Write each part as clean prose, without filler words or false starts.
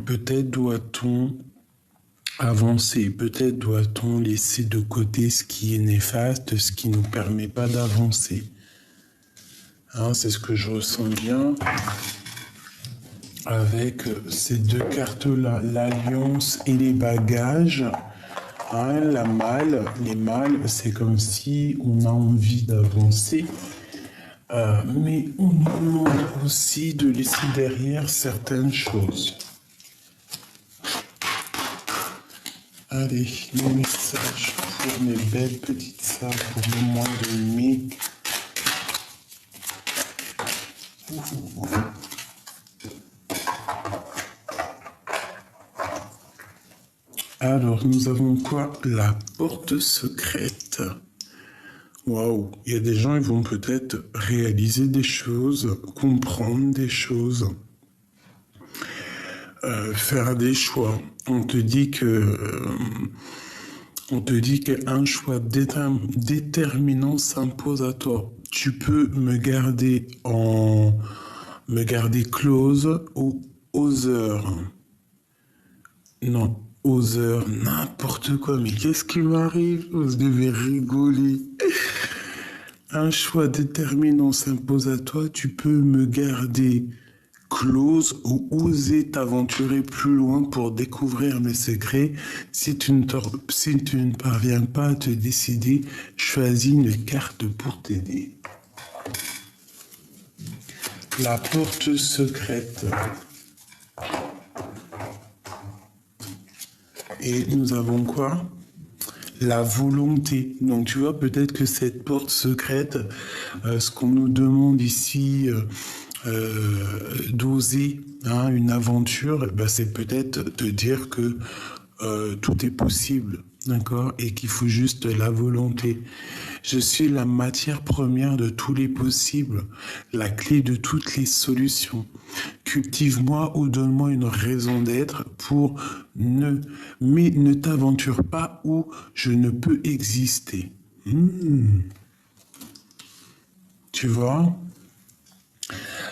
peut-être doit-on avancer, peut-être doit-on laisser de côté ce qui est néfaste, ce qui ne nous permet pas d'avancer. Hein, c'est ce que je ressens bien avec ces deux cartes-là, l'alliance et les bagages. Hein, les malles, c'est comme si on a envie d'avancer, mais on nous demande aussi de laisser derrière certaines choses. Allez, les messages pour mes belles petites sœurs pour le mois de mai. Alors, nous avons quoi? La porte secrète. Waouh, il y a des gens, ils vont peut-être réaliser des choses, comprendre des choses, faire des choix. On te dit qu'un choix déterminant s'impose à toi. Tu peux me garder close ou oseur. Non. Oseur, n'importe quoi, mais qu'est-ce qui m'arrive? Vous devez rigoler. Un choix déterminant s'impose à toi, tu peux me garder close ou oser t'aventurer plus loin pour découvrir mes secrets. Si tu ne parviens pas à te décider, choisis une carte pour t'aider. La porte secrète. Et nous avons quoi? La volonté. Donc tu vois, peut-être que cette porte secrète, ce qu'on nous demande ici, d'oser une aventure, c'est peut-être te dire que tout est possible, d'accord? Et qu'il faut juste la volonté. Je suis la matière première de tous les possibles, la clé de toutes les solutions. Cultive-moi ou donne-moi une raison d'être mais ne t'aventure pas où je ne peux exister. Tu vois?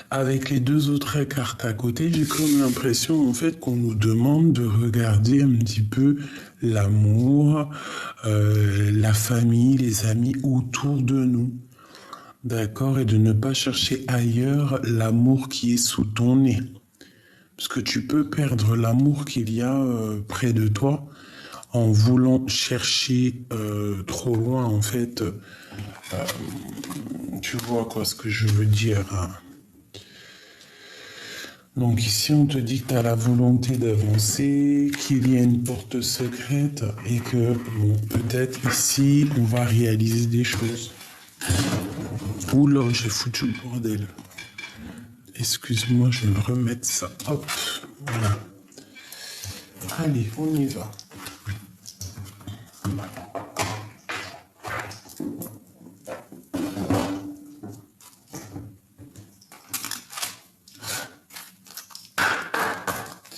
Avec les deux autres cartes à côté, j'ai comme l'impression en fait qu'on nous demande de regarder un petit peu l'amour, la famille, les amis autour de nous. D'accord? Et de ne pas chercher ailleurs l'amour qui est sous ton nez. Parce que tu peux perdre l'amour qu'il y a près de toi en voulant chercher trop loin, en fait. Tu vois quoi ce que je veux dire, hein? Donc ici, on te dit que tu as la volonté d'avancer, qu'il y a une porte secrète et que peut-être ici, on va réaliser des choses. Oula, j'ai foutu le bordel. Excuse-moi, je vais me remettre ça. Hop, voilà. Allez, on y va.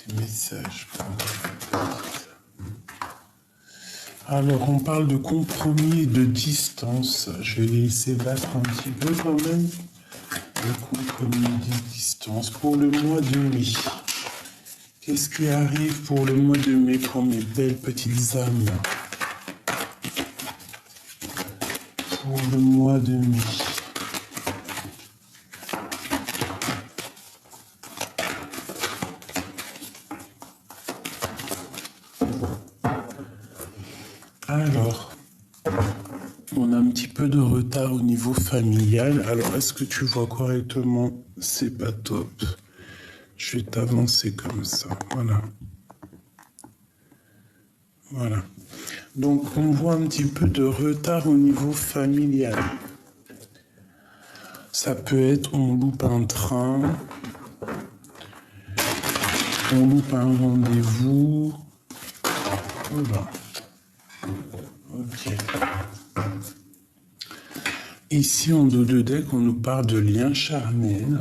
Des messages. Alors, on parle de compromis et de distance. Je vais laisser battre un petit peu quand même. Le compromis et de distance pour le mois de mai. Qu'est-ce qui arrive pour le mois de mai pour mes belles petites âmes? Pour le mois de mai. Alors, on a un petit peu de retard au niveau familial. Alors, est-ce que tu vois correctement? C'est pas top. Je vais t'avancer comme ça. Voilà. Voilà. Donc, on voit un petit peu de retard au niveau familial. Ça peut être, on loupe un train, on loupe un rendez-vous. Voilà. Ok. Ici, en dos de deck, on nous parle de lien charnel.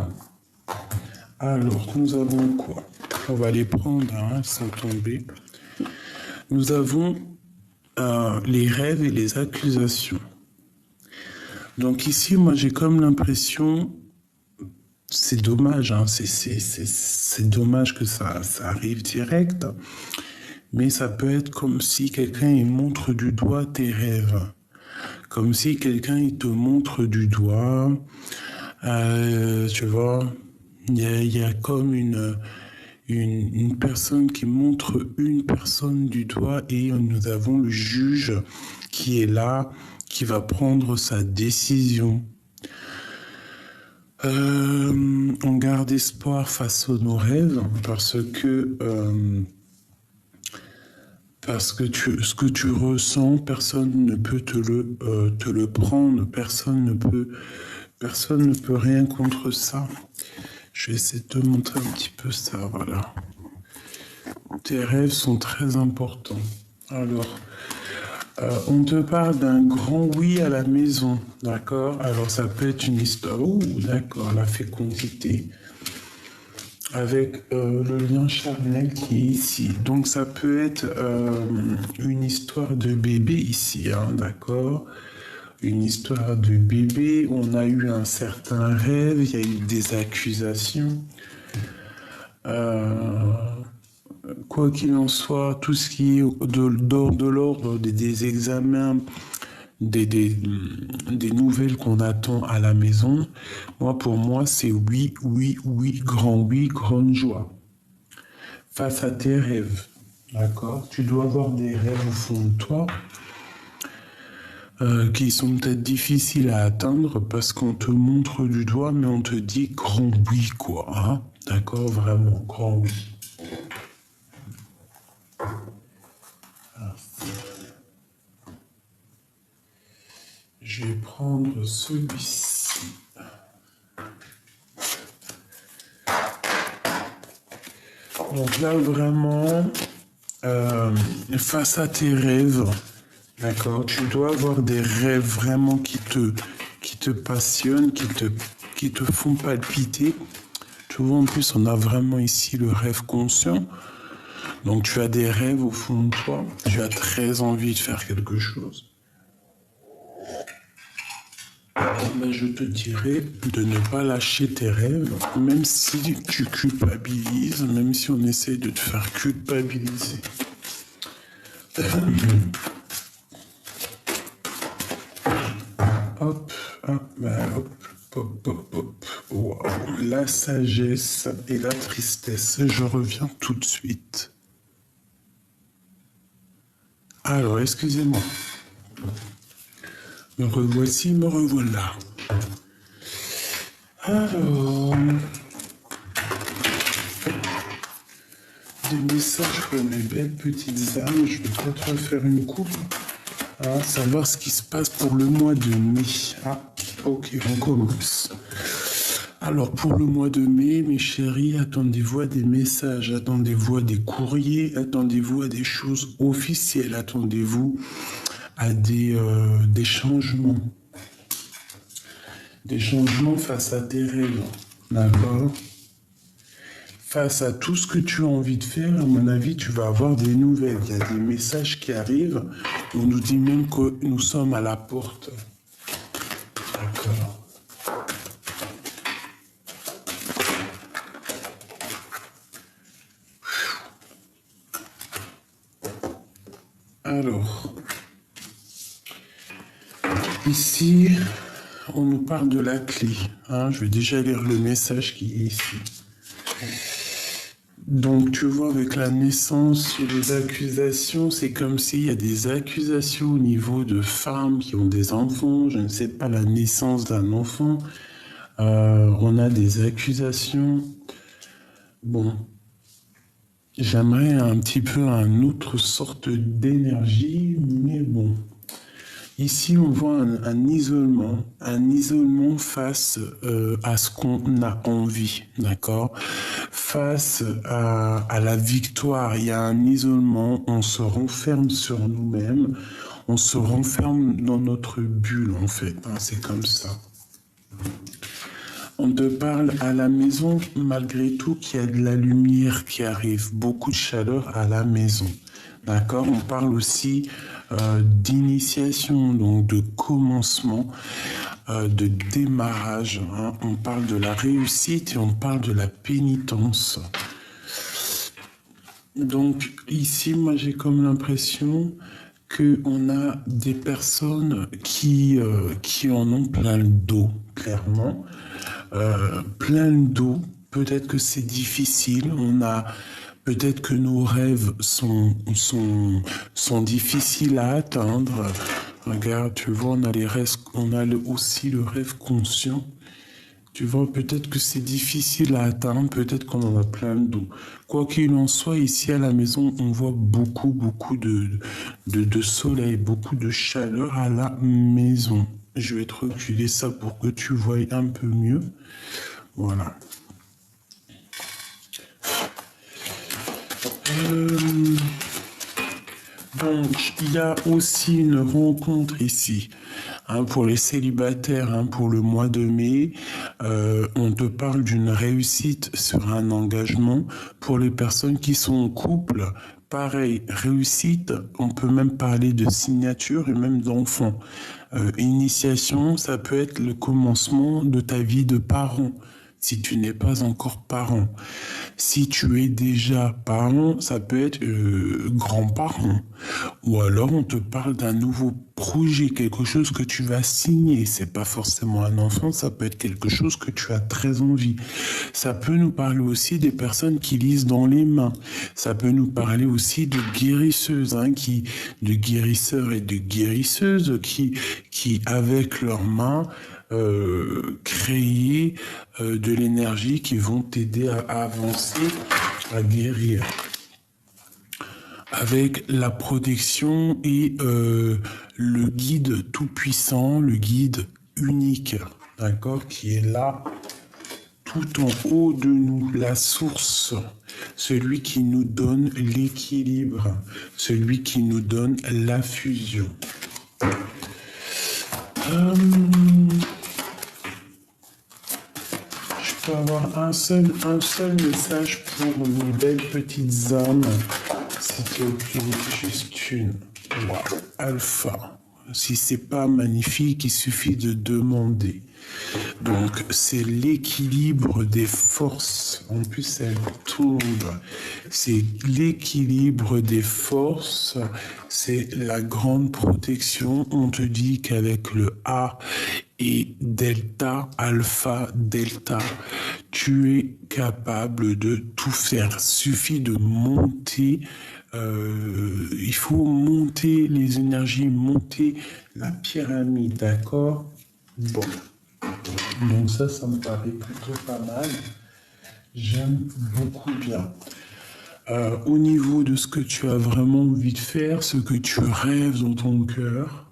Alors, nous avons quoi? On va les prendre sans tomber. Nous avons les rêves et les accusations. Donc ici, moi, j'ai comme l'impression, c'est dommage, hein, c'est dommage que ça arrive direct, mais ça peut être comme si quelqu'un il montre du doigt tes rêves, comme si quelqu'un il te montre du doigt, tu vois, il y a comme une personne qui montre une personne du doigt et nous avons le juge qui est là, qui va prendre sa décision. On garde espoir face à nos rêves parce que ce que tu ressens, personne ne peut te le prendre, personne ne peut rien contre ça. Je vais essayer de te montrer un petit peu ça, voilà. Tes rêves sont très importants. Alors, on te parle d'un grand oui à la maison, d'accord? Alors ça peut être une histoire, d'accord, la fécondité, avec le lien charnel qui est ici. Donc ça peut être une histoire de bébé ici, hein, d'accord? Une histoire de bébé, on a eu un certain rêve, il y a eu des accusations. Quoi qu'il en soit, tout ce qui est de l'ordre des examens, des nouvelles qu'on attend à la maison, pour moi, c'est oui, oui, oui, grande joie. Face à tes rêves, d'accord? Tu dois avoir des rêves au fond de toi qui sont peut-être difficiles à atteindre parce qu'on te montre du doigt, mais on te dit grand oui, quoi. Hein? D'accord? Vraiment, grand oui. Je vais prendre celui-ci. Donc là, vraiment, face à tes rêves, d'accord, tu dois avoir des rêves vraiment qui te passionnent, qui te font palpiter. Tu vois, en plus, on a vraiment ici le rêve conscient. Donc tu as des rêves au fond de toi, tu as très envie de faire quelque chose. Je te dirais de ne pas lâcher tes rêves, même si tu culpabilises, même si on essaie de te faire culpabiliser. Hop, hop. Wow. La sagesse et la tristesse, je reviens tout de suite. Alors, excusez-moi. Me revoici, me revoilà. Alors, des messages pour mes belles petites âmes. Je vais peut-être refaire une coupe. Savoir ce qui se passe pour le mois de mai. Ok, on commence. Alors, pour le mois de mai, mes chéris, attendez-vous à des messages, attendez-vous à des courriers, attendez-vous à des choses officielles, attendez-vous à des changements. Des changements face à tes rêves, d'accord? Face à tout ce que tu as envie de faire, à mon avis, tu vas avoir des nouvelles. Il y a des messages qui arrivent. On nous dit même que nous sommes à la porte. D'accord. Alors, ici, on nous parle de la clé. Je vais déjà lire le message qui est ici. Donc, tu vois, avec la naissance et les accusations, c'est comme s'il y a des accusations au niveau de femmes qui ont des enfants. Je ne sais pas, la naissance d'un enfant. On a des accusations. Bon, j'aimerais un petit peu une autre sorte d'énergie, mais bon. Ici, on voit un isolement face à ce qu'on a envie, d'accord? Face à la victoire, il y a un isolement, on se renferme sur nous-mêmes, on se renferme dans notre bulle, en fait, c'est comme ça. On te parle à la maison, malgré tout, qu'il y a de la lumière qui arrive, beaucoup de chaleur à la maison, d'accord? On parle aussi d'initiation, donc de commencement, de démarrage. Hein. On parle de la réussite et on parle de la pénitence. Donc ici, moi j'ai comme l'impression qu'on a des personnes qui en ont plein le dos, clairement. Plein le dos. Peut-être que c'est difficile. Peut-être que nos rêves sont difficiles à atteindre. Regarde, tu vois, on a les rêves, aussi le rêve conscient. Tu vois, peut-être que c'est difficile à atteindre, peut-être qu'on en a plein le dos. Quoi qu'il en soit, ici à la maison, on voit beaucoup de soleil, beaucoup de chaleur à la maison. Je vais te reculer ça pour que tu voies un peu mieux. Voilà. Donc, il y a aussi une rencontre ici. Hein, pour les célibataires, hein, pour le mois de mai, on te parle d'une réussite sur un engagement. Pour les personnes qui sont en couple, pareil, réussite, on peut même parler de signature et même d'enfant. Initiation, ça peut être le commencement de ta vie de parent, si tu n'es pas encore parent. Si tu es déjà parent, ça peut être grand-parent. Ou alors on te parle d'un nouveau projet, quelque chose que tu vas signer. C'est pas forcément un enfant, ça peut être quelque chose que tu as très envie. Ça peut nous parler aussi des personnes qui lisent dans les mains. Ça peut nous parler aussi de guérisseuses, hein, de guérisseurs et de guérisseuses qui avec leurs mains, créer de l'énergie qui vont t'aider à avancer, à guérir. Avec la protection et le guide tout-puissant, le guide unique, d'accord, qui est là, tout en haut de nous, la source, celui qui nous donne l'équilibre, celui qui nous donne la fusion. Je peux avoir un seul message pour mes belles petites âmes. C'était juste une. Wow. Alpha. Si c'est pas magnifique, il suffit de demander. Donc, c'est l'équilibre des forces. En plus, elle tombe. C'est l'équilibre des forces. C'est la grande protection. On te dit qu'avec le A et delta, alpha, delta, tu es capable de tout faire. Suffit de monter. Il faut monter les énergies, monter la pyramide, d'accord? Bon. Donc ça me paraît plutôt pas mal. J'aime beaucoup bien. Au niveau de ce que tu as vraiment envie de faire, ce que tu rêves dans ton cœur,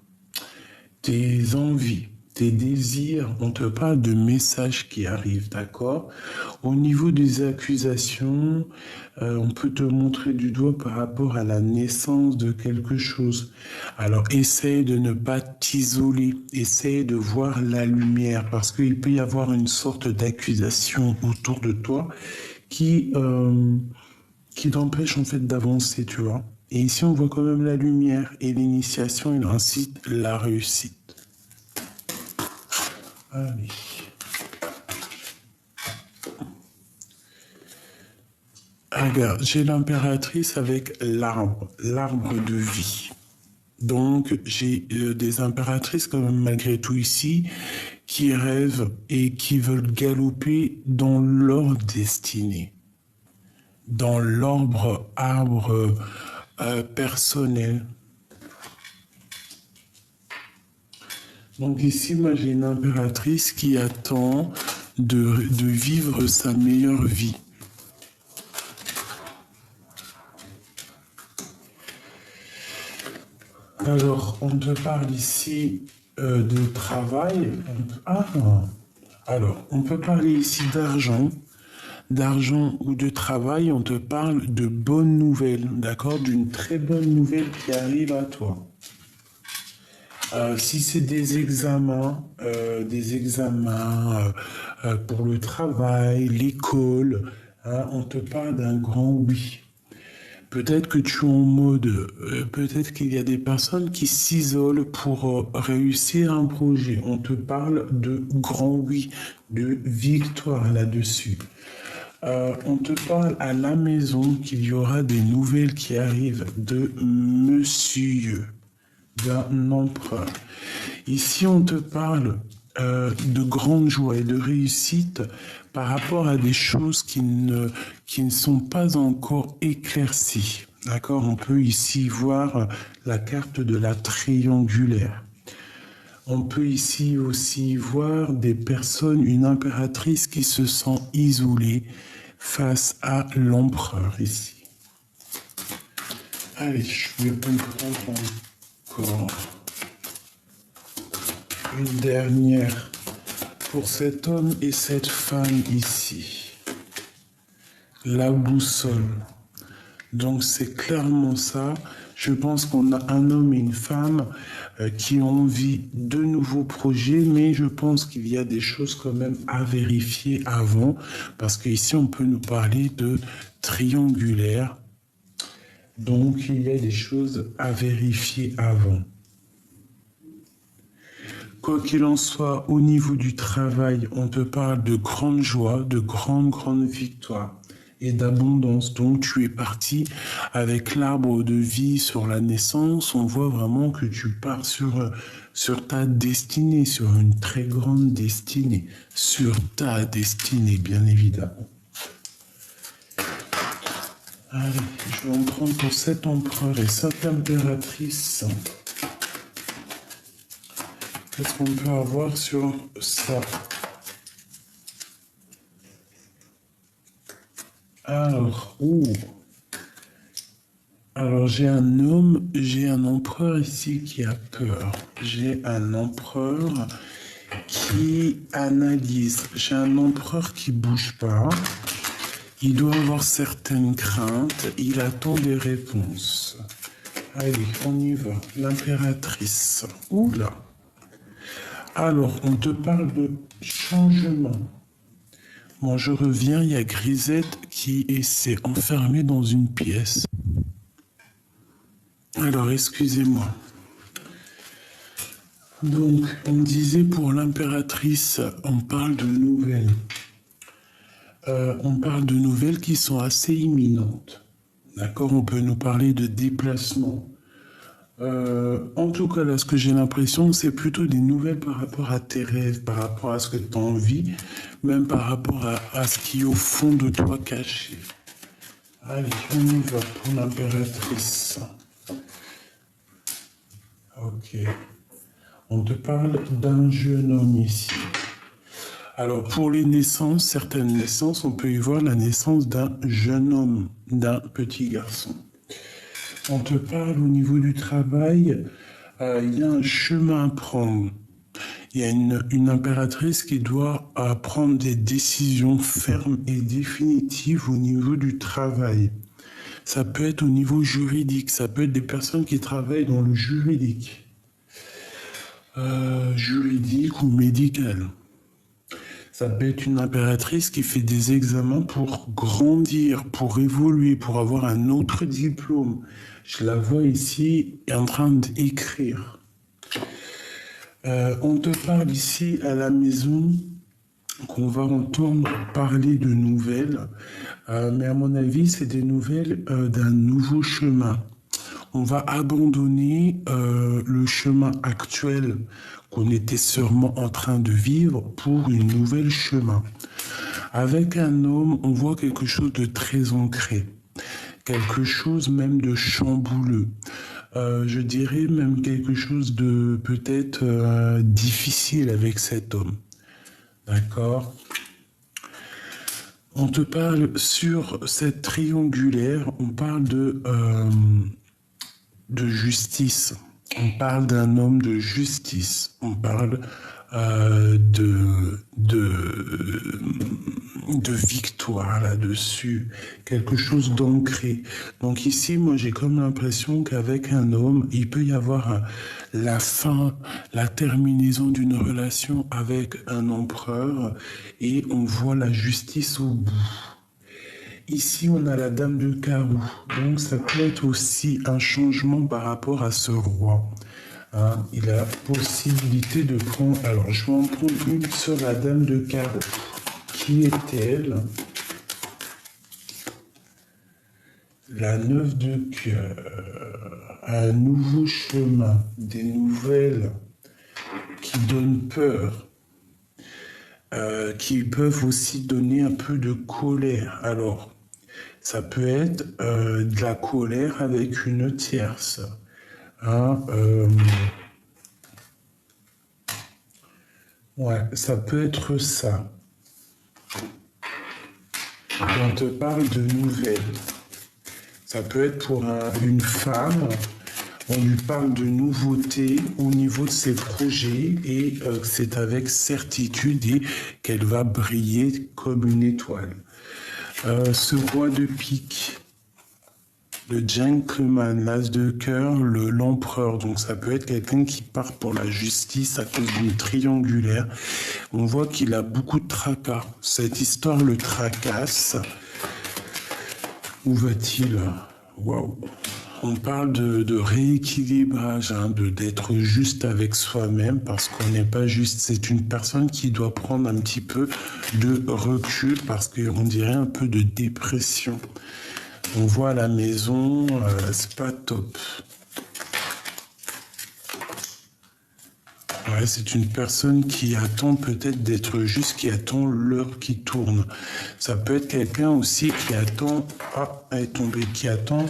tes envies, tes désirs, on te parle de messages qui arrivent, d'accord? Au niveau des accusations, on peut te montrer du doigt par rapport à la naissance de quelque chose. Alors, essaye de ne pas t'isoler, essaye de voir la lumière, parce qu'il peut y avoir une sorte d'accusation autour de toi qui t'empêche en fait d'avancer, tu vois. Et ici, on voit quand même la lumière et l'initiation, il incite la réussite. Allez. Regarde, j'ai l'impératrice avec l'arbre de vie. Donc, j'ai des impératrices quand même malgré tout ici qui rêvent et qui veulent galoper dans leur destinée, dans l'arbre personnel. Donc ici, moi, j'ai une impératrice qui attend de vivre sa meilleure vie. Alors, on te parle ici de travail. Alors, on peut parler ici d'argent ou de travail. On te parle de bonnes nouvelles, d'accord? D'une très bonne nouvelle qui arrive à toi. Si c'est des examens pour le travail, l'école, hein, on te parle d'un grand oui. Peut-être que tu es en mode, peut-être qu'il y a des personnes qui s'isolent pour réussir un projet. On te parle de grand oui, de victoire là-dessus. On te parle à la maison qu'il y aura des nouvelles qui arrivent de monsieur, d'un empereur. Ici, on te parle de grande joie et de réussite par rapport à des choses qui ne sont pas encore éclaircies. D'accord? On peut ici voir la carte de la triangulaire. On peut ici aussi voir des personnes, une impératrice qui se sent isolée face à l'empereur ici. Allez, je vais prendre encore une dernière pour cet homme et cette femme ici. La boussole. Donc c'est clairement ça. Je pense qu'on a un homme et une femme qui ont envie de nouveaux projets, mais je pense qu'il y a des choses quand même à vérifier avant, parce qu'ici on peut nous parler de triangulaire. Donc il y a des choses à vérifier avant. Quoi qu'il en soit, au niveau du travail, on te parle de grande joie, de grande victoire et d'abondance. Donc tu es parti avec l'arbre de vie sur la naissance. On voit vraiment que tu pars sur ta destinée, sur une très grande destinée, sur ta destinée, bien évidemment. Allez, je vais en prendre pour cet empereur et cette impératrice. Qu'est-ce qu'on peut avoir sur ça? Alors, alors j'ai un homme, j'ai un empereur ici qui a peur. J'ai un empereur qui analyse. J'ai un empereur qui bouge pas. Il doit avoir certaines craintes. Il attend des réponses. Allez, on y va. L'impératrice. Oula. Alors, on te parle de changement. Bon, je reviens, il y a Grisette qui s'est enfermée dans une pièce. Alors, excusez-moi. Donc, on disait pour l'impératrice, on parle de nouvelles. On parle de nouvelles qui sont assez imminentes. D'accord? On peut nous parler de déplacement. En tout cas, là, ce que j'ai l'impression, c'est plutôt des nouvelles par rapport à tes rêves, par rapport à ce que tu as envie, même par rapport à ce qui est au fond de toi caché. Allez, on y va pour l'impératrice. Ok. On te parle d'un jeune homme ici. Alors, pour les naissances, certaines naissances, on peut y voir la naissance d'un jeune homme, d'un petit garçon. On te parle au niveau du travail, il y a un chemin à prendre. Il y a une impératrice qui doit prendre des décisions fermes et définitives au niveau du travail. Ça peut être au niveau juridique, ça peut être des personnes qui travaillent dans le juridique. Juridique ou médical. Ça peut être une impératrice qui fait des examens pour grandir, pour évoluer, pour avoir un autre diplôme. Je la vois ici en train d'écrire. On te parle ici à la maison qu'on va entendre parler de nouvelles, mais à mon avis, c'est des nouvelles d'un nouveau chemin. On va abandonner le chemin actuel qu'on était sûrement en train de vivre pour une nouvelle chemin. Avec un homme, on voit quelque chose de très ancré, quelque chose même de chambouleux. Je dirais même quelque chose de peut-être difficile avec cet homme. D'accord? On te parle sur cette triangulaire, on parle de justice. On parle d'un homme de justice. On parle de victoire là-dessus. Quelque chose d'ancré. Donc ici, moi, j'ai comme l'impression qu'avec un homme, il peut y avoir la fin, la terminaison d'une relation avec un empereur et on voit la justice au bout. Ici, on a la dame de carreau. Donc, ça peut être aussi un changement par rapport à ce roi. Hein, il a la possibilité de prendre... Alors, je vais en prendre une sur la dame de carreau. Qui est-elle? La 9 de cœur. Un nouveau chemin. Des nouvelles qui donnent peur. Qui peuvent aussi donner un peu de colère. Alors, ça peut être de la colère avec une tierce. Hein, ouais, ça peut être ça. On te parle de nouvelles. Ça peut être pour une femme. On lui parle de nouveautés au niveau de ses projets et c'est avec certitude et qu'elle va briller comme une étoile. Ce roi de pique, le gentleman, l'as de cœur, l'empereur. Donc ça peut être quelqu'un qui part pour la justice à cause d'une triangulaire. On voit qu'il a beaucoup de tracas. Cette histoire le tracasse. Où va-t-il? Waouh! On parle de rééquilibrage, hein, d'être juste avec soi-même parce qu'on n'est pas juste. C'est une personne qui doit prendre un petit peu de recul parce qu'on dirait un peu de dépression. On voit à la maison, c'est pas top. Ouais, c'est une personne qui attend peut-être d'être juste, qui attend l'heure qui tourne. Ça peut être quelqu'un aussi qui attend, elle est tombée, qui attend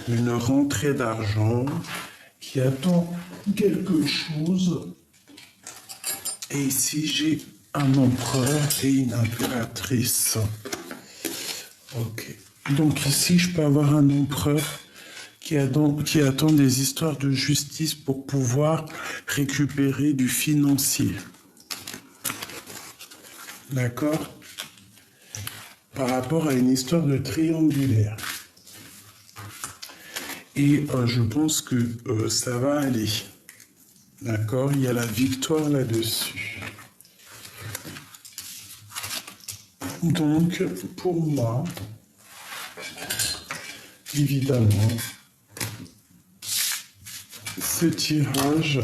une rentrée d'argent, qui attend quelque chose. Et ici, j'ai un empereur et une impératrice. Ok. Donc ici, je peux avoir un empereur qui attend des histoires de justice pour pouvoir récupérer du financier. D'accord? Par rapport à une histoire de triangulaire. Et je pense que ça va aller. D'accord? Il y a la victoire là-dessus. Donc, pour moi, évidemment, ce tirage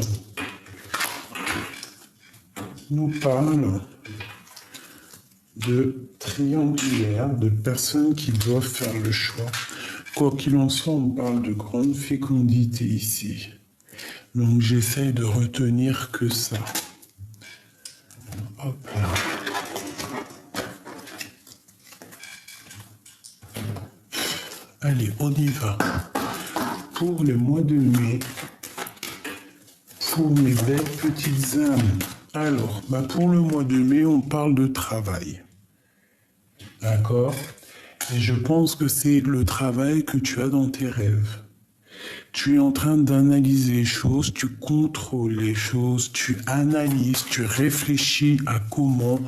nous parle de triangulaire, de personnes qui doivent faire le choix. Quoi qu'il en soit, on parle de grande fécondité ici. Donc j'essaye de retenir que ça. Hop là. Allez, on y va. Pour le mois de mai, pour mes belles petites âmes. Alors, pour le mois de mai, on parle de travail. D'accord? Et je pense que c'est le travail que tu as dans tes rêves. Tu es en train d'analyser les choses, tu contrôles les choses, tu analyses, tu réfléchis à comment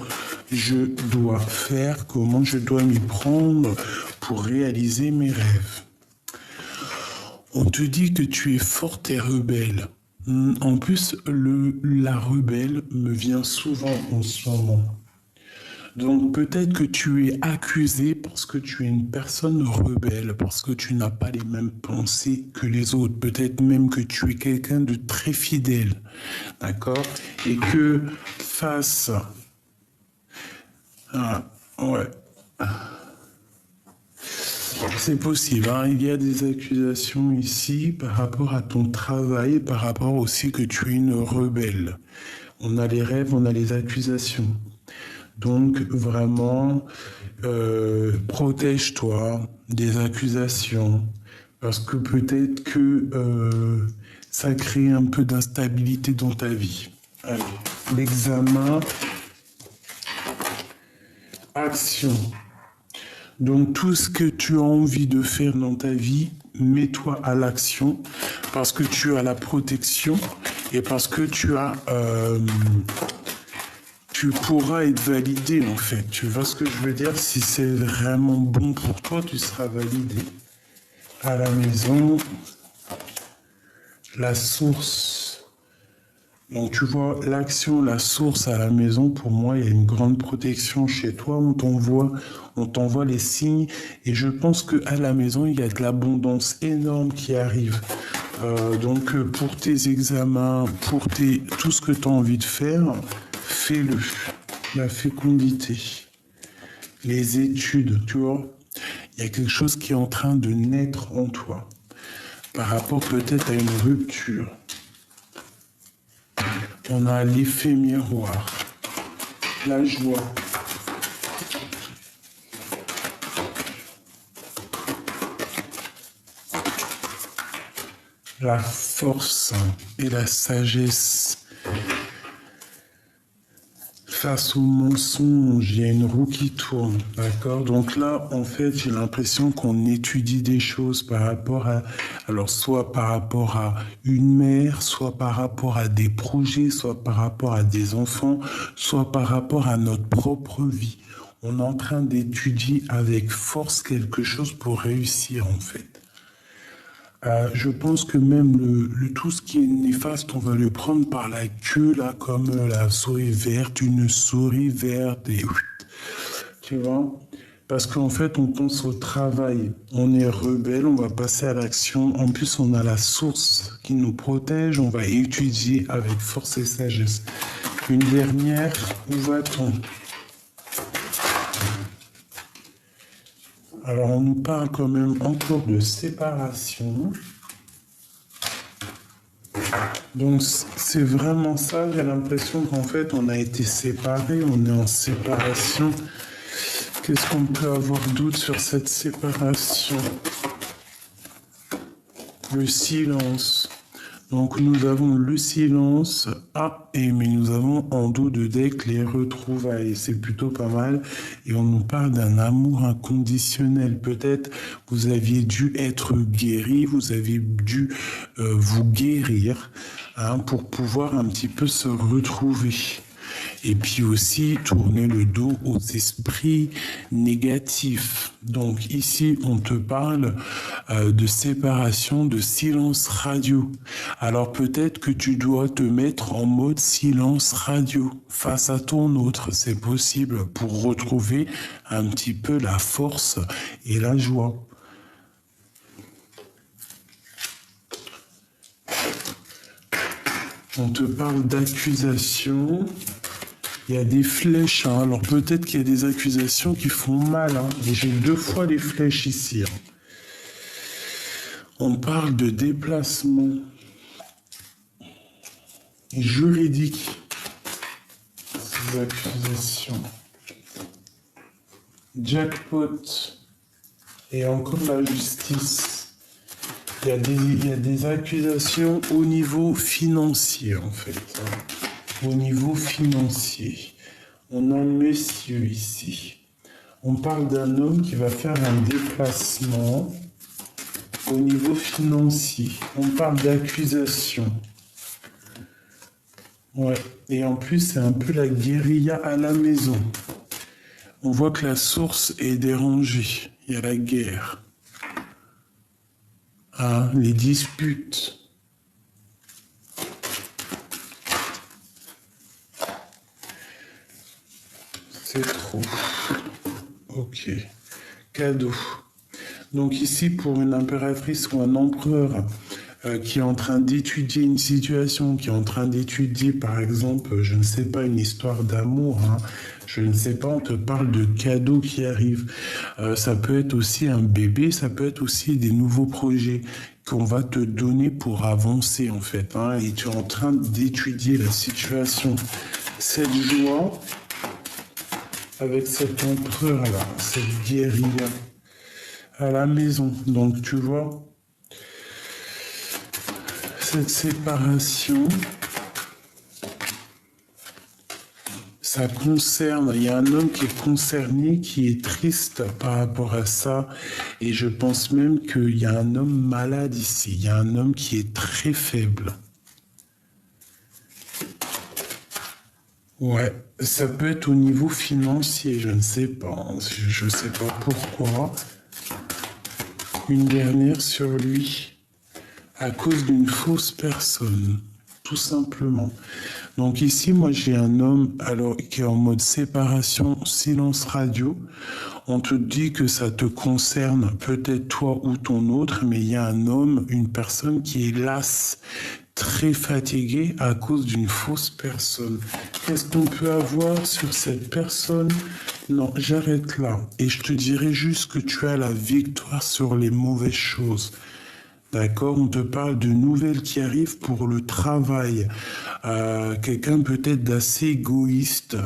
je dois faire, comment je dois m'y prendre pour réaliser mes rêves. On te dit que tu es forte et rebelle. En plus, la rebelle me vient souvent en ce moment. Donc peut-être que tu es accusé parce que tu es une personne rebelle, parce que tu n'as pas les mêmes pensées que les autres. Peut-être même que tu es quelqu'un de très fidèle, d'accord? Et que face... Ah, ouais. C'est possible, hein. Il y a des accusations ici par rapport à ton travail, par rapport aussi que tu es une rebelle. On a les rêves, on a les accusations. Donc vraiment, protège-toi des accusations, parce que peut-être que ça crée un peu d'instabilité dans ta vie. Allez, l'examen, action. Donc tout ce que tu as envie de faire dans ta vie, mets-toi à l'action, parce que tu as la protection et parce que tu pourras être validé en fait. Tu vois ce que je veux dire? Si c'est vraiment bon pour toi, tu seras validé. À la maison, la source Donc tu vois, l'action, la source à la maison, pour moi, il y a une grande protection chez toi. On t'envoie les signes. Et je pense qu'à la maison, il y a de l'abondance énorme qui arrive. Donc pour tes examens, tout ce que tu as envie de faire, fais-le. La fécondité, les études, tu vois. Il y a quelque chose qui est en train de naître en toi par rapport peut-être à une rupture. On a l'effet miroir, la joie. La force et la sagesse. Face au mensonge, il y a une roue qui tourne, d'accord? Donc là, en fait, j'ai l'impression qu'on étudie des choses par rapport à, alors soit par rapport à une mère, soit par rapport à des projets, soit par rapport à des enfants, soit par rapport à notre propre vie. On est en train d'étudier avec force quelque chose pour réussir, en fait. Je pense que même tout ce qui est néfaste, on va le prendre par la queue, là, comme la souris verte, une souris verte, et tu vois. Parce qu'en fait, on pense au travail. On est rebelle, on va passer à l'action. En plus, on a la source qui nous protège. On va étudier avec force et sagesse. Une dernière, où va-t-on? Alors, on nous parle quand même encore de séparation. Donc, c'est vraiment ça. J'ai l'impression qu'en fait, on a été séparés. On est en séparation. Qu'est-ce qu'on peut avoir doute sur cette séparation? Le silence. Donc nous avons le silence. Mais nous avons en dos de deck les retrouvailles. C'est plutôt pas mal. Et on nous parle d'un amour inconditionnel. Peut-être vous aviez dû être guéri, vous avez dû vous guérir pour pouvoir un petit peu se retrouver. Et puis aussi tourner le dos aux esprits négatifs. Donc ici, on te parle de séparation, de silence radio. Alors peut-être que tu dois te mettre en mode silence radio face à ton autre. C'est possible pour retrouver un petit peu la force et la joie. On te parle d'accusation. Il y a des flèches, alors peut-être qu'il y a des accusations qui font mal. Et j'ai 2 fois les flèches ici. On parle de déplacement juridique. Ces accusations. Jackpot. Et encore la justice. Il y a des accusations au niveau financier, en fait. Au niveau financier. On a un monsieur ici. On parle d'un homme qui va faire un déplacement au niveau financier. On parle d'accusation. Ouais. Et en plus, c'est un peu la guérilla à la maison. On voit que la source est dérangée. Il y a la guerre. Les disputes. C'est trop. Ok. Cadeau. Donc ici, pour une impératrice ou un empereur qui est en train d'étudier une situation, qui est en train d'étudier, par exemple, je ne sais pas, une histoire d'amour, je ne sais pas, on te parle de cadeaux qui arrivent. Ça peut être aussi un bébé, ça peut être aussi des nouveaux projets qu'on va te donner pour avancer, en fait. Et tu es en train d'étudier la situation. Cette joie, avec cet empereur-là, cette guérilla à la maison. Donc, tu vois, cette séparation, ça concerne, il y a un homme qui est concerné, qui est triste par rapport à ça, et je pense même qu'il y a un homme malade ici, il y a un homme qui est très faible. Ouais, ça peut être au niveau financier, je ne sais pas, je ne sais pas pourquoi. Une dernière sur lui, à cause d'une fausse personne, tout simplement. Donc ici, moi, j'ai un homme alors qui est en mode séparation, silence radio. On te dit que ça te concerne, peut-être toi ou ton autre, mais il y a un homme, une personne qui est lasse, très fatiguée à cause d'une fausse personne. Qu'est-ce qu'on peut avoir sur cette personne? Non, j'arrête là. Et je te dirai juste que tu as la victoire sur les mauvaises choses. D'accord, on te parle de nouvelles qui arrivent pour le travail. Quelqu'un peut-être d'assez égoïste.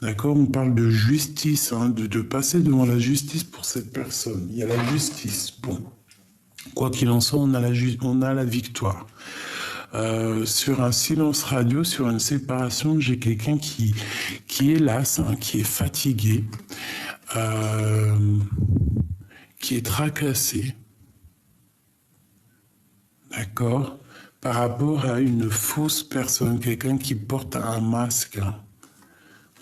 D'accord, on parle de justice, hein, de passer devant la justice pour cette personne. Il y a la justice. Bon, quoi qu'il en soit, on a la victoire. Sur un silence radio, sur une séparation, j'ai quelqu'un qui est las, hein, qui est fatigué, qui est tracassé. D'accord? Par rapport à une fausse personne, quelqu'un qui porte un masque.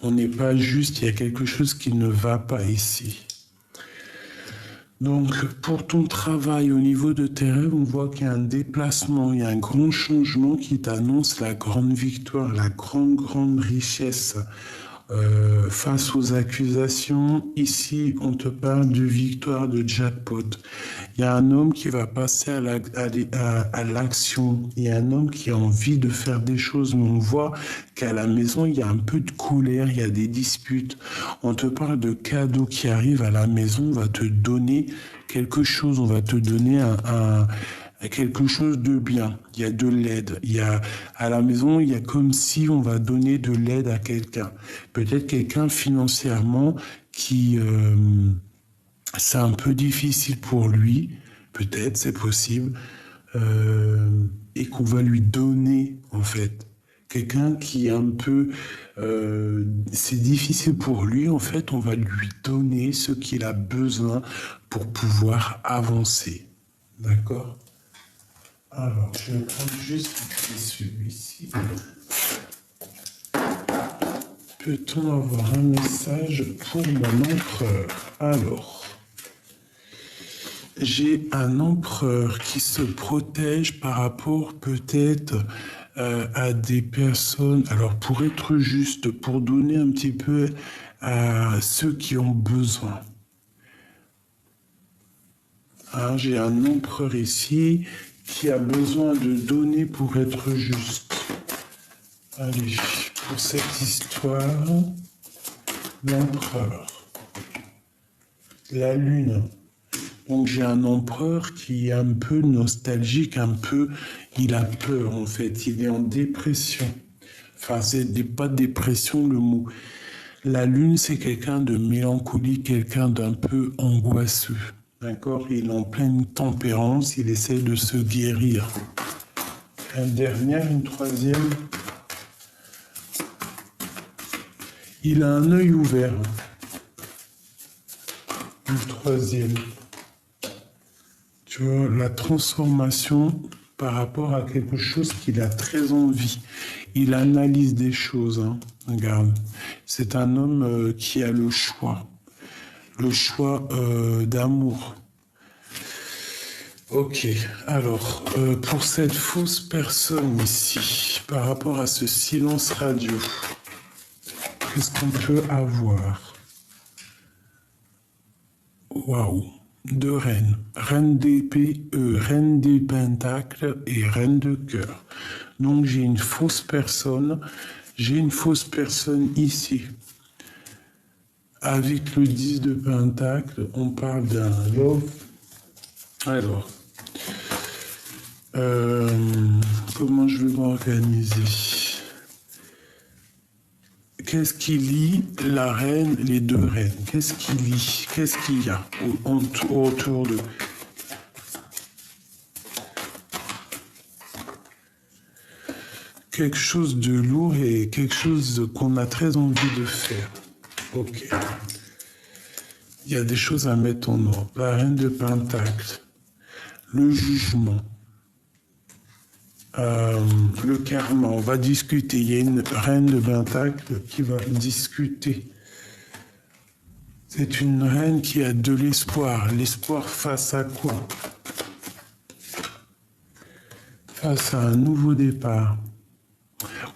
On n'est pas juste, il y a quelque chose qui ne va pas ici. Donc, pour ton travail au niveau de tes rêves, on voit qu'il y a un déplacement, il y a un grand changement qui t'annonce la grande victoire, la grande richesse. Face aux accusations, ici, on te parle de victoire, de jackpot. Il y a un homme qui va passer à l'action. Il y a un homme qui a envie de faire des choses, mais on voit qu'à la maison, il y a un peu de colère, il y a des disputes. On te parle de cadeaux qui arrivent à la maison, on va te donner quelque chose, on va te donner quelque chose de bien. Il y a de l'aide. À la maison, il y a comme si on va donner de l'aide à quelqu'un. Peut-être quelqu'un financièrement qui, c'est un peu difficile pour lui. Peut-être, c'est possible. Et qu'on va lui donner, en fait. Quelqu'un qui est un peu, c'est difficile pour lui, en fait, on va lui donner ce qu'il a besoin pour pouvoir avancer. D'accord ? Alors, je vais prendre juste celui-ci. Peut-on avoir un message pour mon empereur? Alors, j'ai un empereur qui se protège par rapport peut-être à des personnes. Alors, pour être juste, pour donner un petit peu à ceux qui ont besoin. Hein, j'ai un empereur ici qui a besoin de donner pour être juste. Allez, pour cette histoire, l'empereur, la lune. Donc j'ai un empereur qui est un peu nostalgique, il a peur en fait, il est en dépression. Enfin, c'est pas dépression le mot. La lune, c'est quelqu'un de mélancolique, quelqu'un d'un peu angoisseux. D'accord? Il est en pleine tempérance, il essaie de se guérir. Une troisième. Il a un œil ouvert. Une troisième. Tu vois, la transformation par rapport à quelque chose qu'il a très envie. Il analyse des choses. Hein. Regarde, c'est un homme qui a le choix d'amour. Ok, alors, pour cette fausse personne ici, par rapport à ce silence radio, qu'est-ce qu'on peut avoir? Waouh, deux reines, reine d'épée, reine des pentacles et reine de cœur. Donc j'ai une fausse personne ici. Avec le 10 de pentacle, on parle d'un love. Alors, comment je vais m'organiser? Qu'est-ce qui lie la reine, les deux reines? Qu'est-ce qui lie? Qu'est-ce qu'il y a autour de... Quelque chose de lourd et quelque chose qu'on a très envie de faire. Ok. Il y a des choses à mettre en ordre. La reine de pentacle, le jugement, le karma. On va discuter. Il y a une reine de pentacle qui va discuter. C'est une reine qui a de l'espoir. L'espoir face à quoi? Face à un nouveau départ.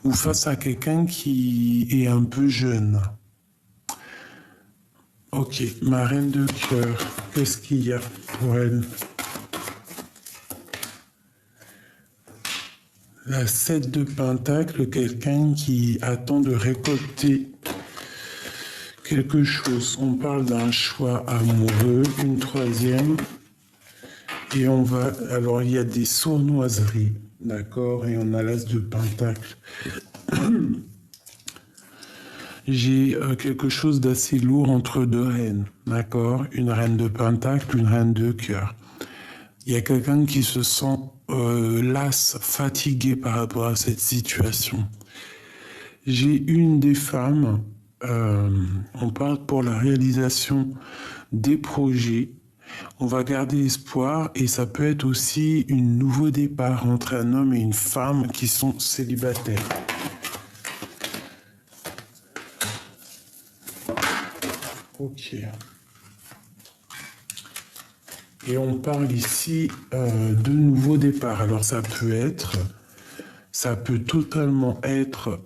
ou face à quelqu'un qui est un peu jeune. Ok, ma reine de cœur, qu'est-ce qu'il y a pour elle? La 7 de Pentacle, quelqu'un qui attend de récolter quelque chose. On parle d'un choix amoureux, une troisième. Et on va... Alors, il y a des sournoiseries, d'accord? Et on a l'As de Pentacle. J'ai quelque chose d'assez lourd entre deux reines, d'accord? Une reine de Pentacle, une reine de cœur. Il y a quelqu'un qui se sent las, fatigué par rapport à cette situation. J'ai une des femmes, on parle pour la réalisation des projets. On va garder espoir et ça peut être aussi un nouveau départ entre un homme et une femme qui sont célibataires. Ok. Et on parle ici de nouveau départ. Alors ça peut totalement être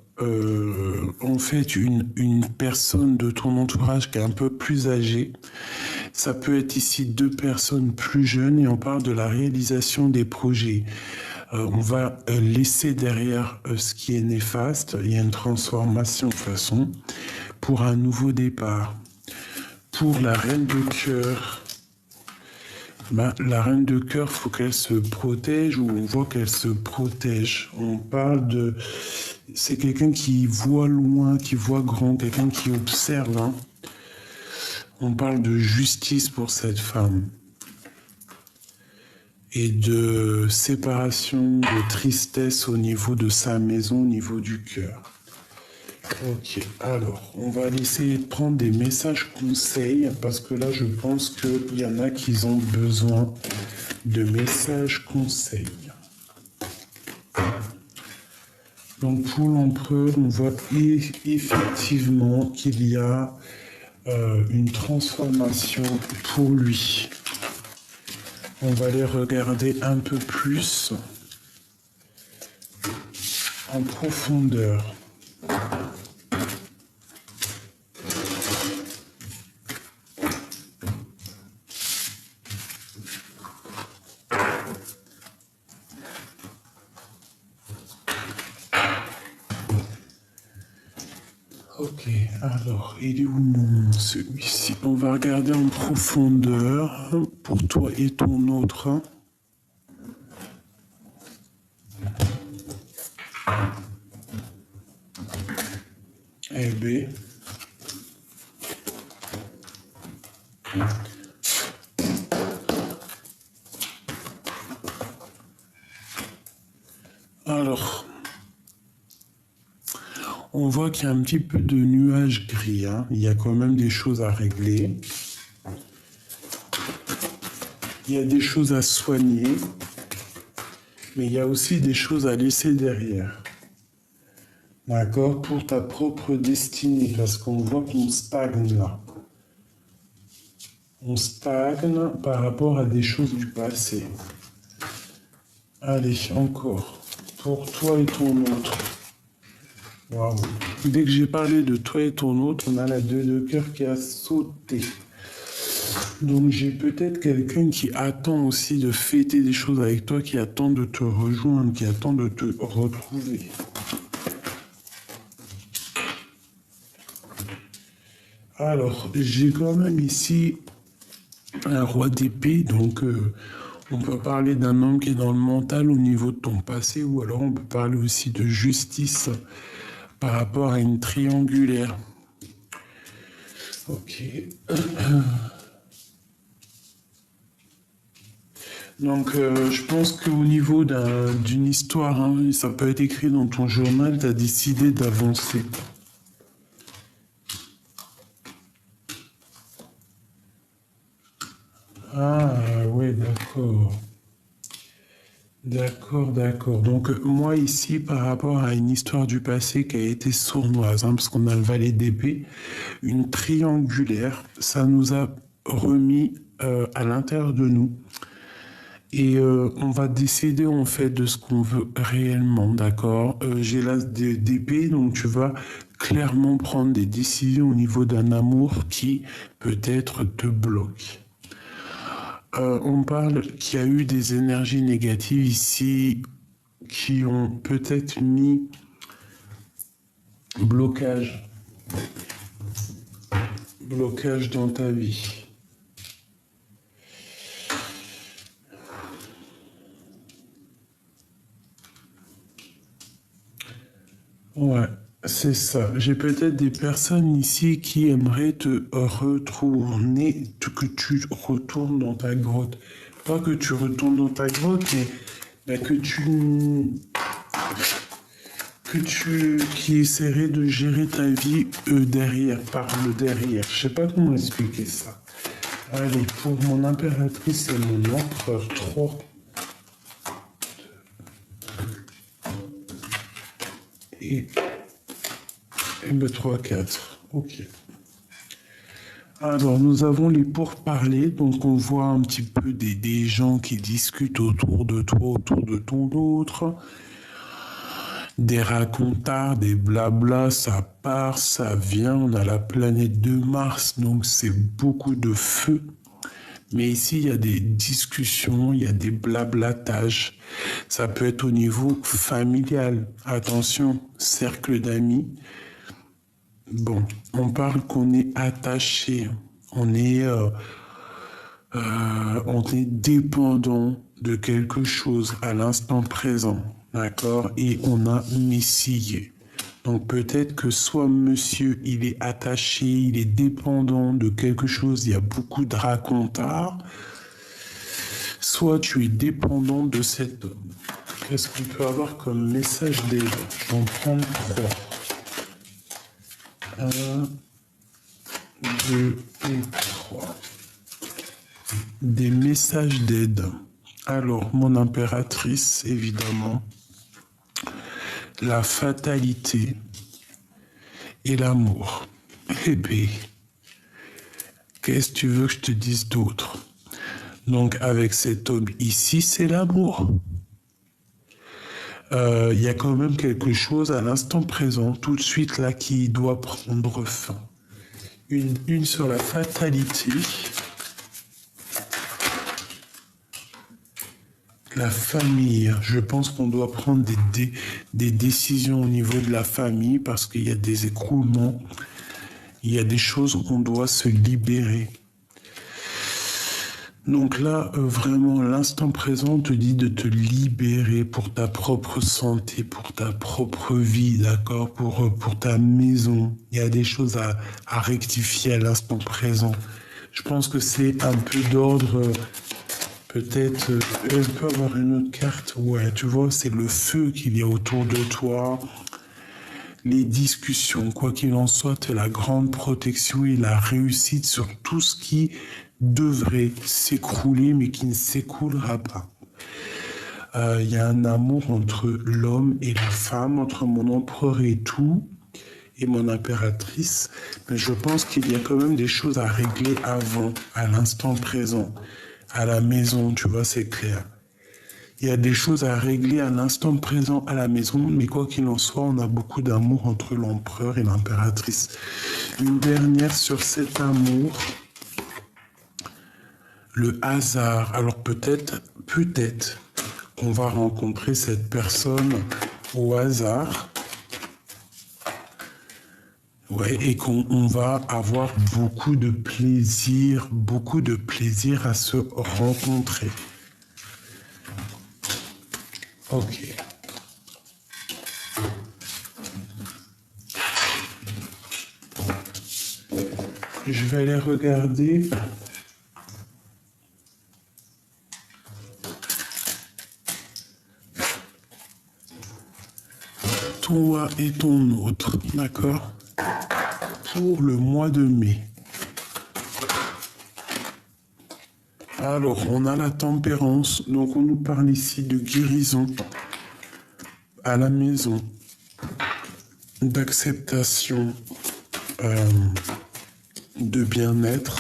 en fait une personne de ton entourage qui est un peu plus âgée. Ça peut être ici deux personnes plus jeunes et on parle de la réalisation des projets. On va laisser derrière ce qui est néfaste. Il y a une transformation de toute façon pour un nouveau départ. Pour la reine de cœur, la reine de cœur, il faut qu'elle se protège ou on voit qu'elle se protège. On parle de... C'est quelqu'un qui voit loin, qui voit grand, quelqu'un qui observe. Hein. On parle de justice pour cette femme. Et de séparation, de tristesse au niveau de sa maison, au niveau du cœur. Ok, alors, on va essayer de prendre des messages conseils, parce que là, je pense qu'il y en a qui ont besoin de messages conseils. Donc, pour l'empereur, on voit effectivement qu'il y a une transformation pour lui. On va les regarder un peu plus en profondeur. Ok, alors, il est où celui-ci? On va regarder en profondeur pour toi et ton autre. Eh bien. Alors, on voit qu'il y a un petit peu de nuages gris. Hein. Il y a quand même des choses à régler. Il y a des choses à soigner. Mais il y a aussi des choses à laisser derrière. D'accord? Pour ta propre destinée. Parce qu'on voit qu'on stagne là. On stagne par rapport à des choses du passé. Allez, encore. Pour toi et ton autre. Waouh. Dès que j'ai parlé de toi et ton autre, on a la 2 de cœur qui a sauté. Donc j'ai peut-être quelqu'un qui attend aussi de fêter des choses avec toi, qui attend de te rejoindre, qui attend de te retrouver. Alors, j'ai quand même ici un roi d'épée, donc on peut parler d'un homme qui est dans le mental au niveau de ton passé, ou alors on peut parler aussi de justice par rapport à une triangulaire. Ok. Donc, je pense qu'au niveau d'une histoire, hein, ça peut être écrit dans ton journal, tu as décidé d'avancer. Ah, oui, d'accord. D'accord. Donc, moi, ici, par rapport à une histoire du passé qui a été sournoise, hein, parce qu'on a le valet d'épée, une triangulaire, ça nous a remis à l'intérieur de nous. Et on va décider en fait de ce qu'on veut réellement, d'accord? J'ai l'as d'épée, donc tu vas clairement prendre des décisions au niveau d'un amour qui peut-être te bloque. On parle qu'il y a eu des énergies négatives ici qui ont peut-être mis blocage dans ta vie. Ouais, c'est ça. J'ai peut-être des personnes ici qui aimeraient te retourner, que tu retournes dans ta grotte. Pas que tu retournes dans ta grotte, mais qui essaierait de gérer ta vie derrière, par le derrière. Je sais pas comment expliquer ça. Allez, pour mon impératrice et mon empereur 3. Et ben 3, 4. Ok. Alors, nous avons les pourparlers, donc on voit un petit peu des gens qui discutent autour de toi, autour de ton autre. Des racontards, des blabla, ça part, ça vient. On a la planète de Mars, donc c'est beaucoup de feu. Mais ici, il y a des discussions, il y a des blablatages. Ça peut être au niveau familial. Attention, cercle d'amis. Bon, on parle qu'on est attaché, on est dépendant de quelque chose à l'instant présent, d'accord? Et on a messillé. Donc peut-être que soit monsieur, il est attaché, il est dépendant de quelque chose, il y a beaucoup de racontars, soit tu es dépendant de cet homme. Qu'est-ce qu'on peut avoir comme message d'aide? Je vais en prendre 3. 1, 2 et 3. Des messages d'aide. Alors, mon impératrice, évidemment, la fatalité et l'amour. Eh bien, qu'est-ce que tu veux que je te dise d'autre? Donc, avec cet homme ici, c'est l'amour. Il y a quand même quelque chose à l'instant présent, tout de suite là, qui doit prendre fin. Une sur la fatalité. La famille. Je pense qu'on doit prendre des décisions au niveau de la famille parce qu'il y a des écroulements. Il y a des choses où on doit se libérer. Donc là, vraiment, l'instant présent te dit de te libérer pour ta propre santé, pour ta propre vie, d'accord, pour ta maison. Il y a des choses à rectifier à l'instant présent. Je pense que c'est un peu d'ordre, peut-être, elle peut avoir une autre carte. Ouais, tu vois, c'est le feu qu'il y a autour de toi. Les discussions, quoi qu'il en soit, tu as la grande protection et la réussite sur tout ce qui devrait s'écrouler, mais qui ne s'écoulera pas. Il y a un amour entre l'homme et la femme, entre mon empereur et tout, et mon impératrice. Mais je pense qu'il y a quand même des choses à régler avant, à l'instant présent, à la maison, tu vois, c'est clair. Il y a des choses à régler à l'instant présent à la maison, mais quoi qu'il en soit, on a beaucoup d'amour entre l'empereur et l'impératrice. Une dernière sur cet amour, le hasard. Alors peut-être qu'on va rencontrer cette personne au hasard. Ouais, et qu'on va avoir beaucoup de plaisir à se rencontrer. Ok. Je vais aller regarder. Toi et ton autre, d'accord? Pour le mois de mai. Alors, on a la tempérance, donc on nous parle ici de guérison à la maison, d'acceptation, de bien-être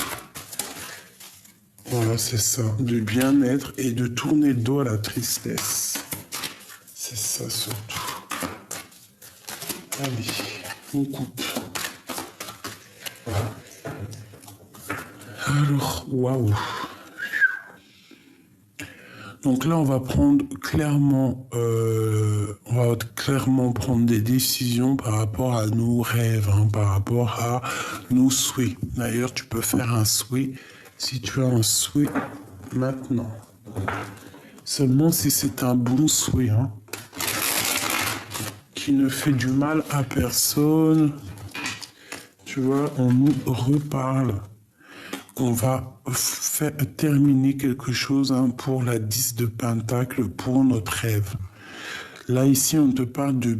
Voilà, c'est ça. Du bien-être et de tourner le dos à la tristesse. C'est ça surtout. Allez, on coupe. Alors, waouh. Donc là, on va clairement prendre des décisions par rapport à nos rêves, hein, par rapport à nos souhaits. D'ailleurs, tu peux faire un souhait si tu as un souhait maintenant. Seulement si c'est un bon souhait, hein, qui ne fait du mal à personne. Tu vois, on nous reparle. On va terminer quelque chose, hein, pour la 10 de Pentacle, pour notre rêve. Là, ici, on te parle de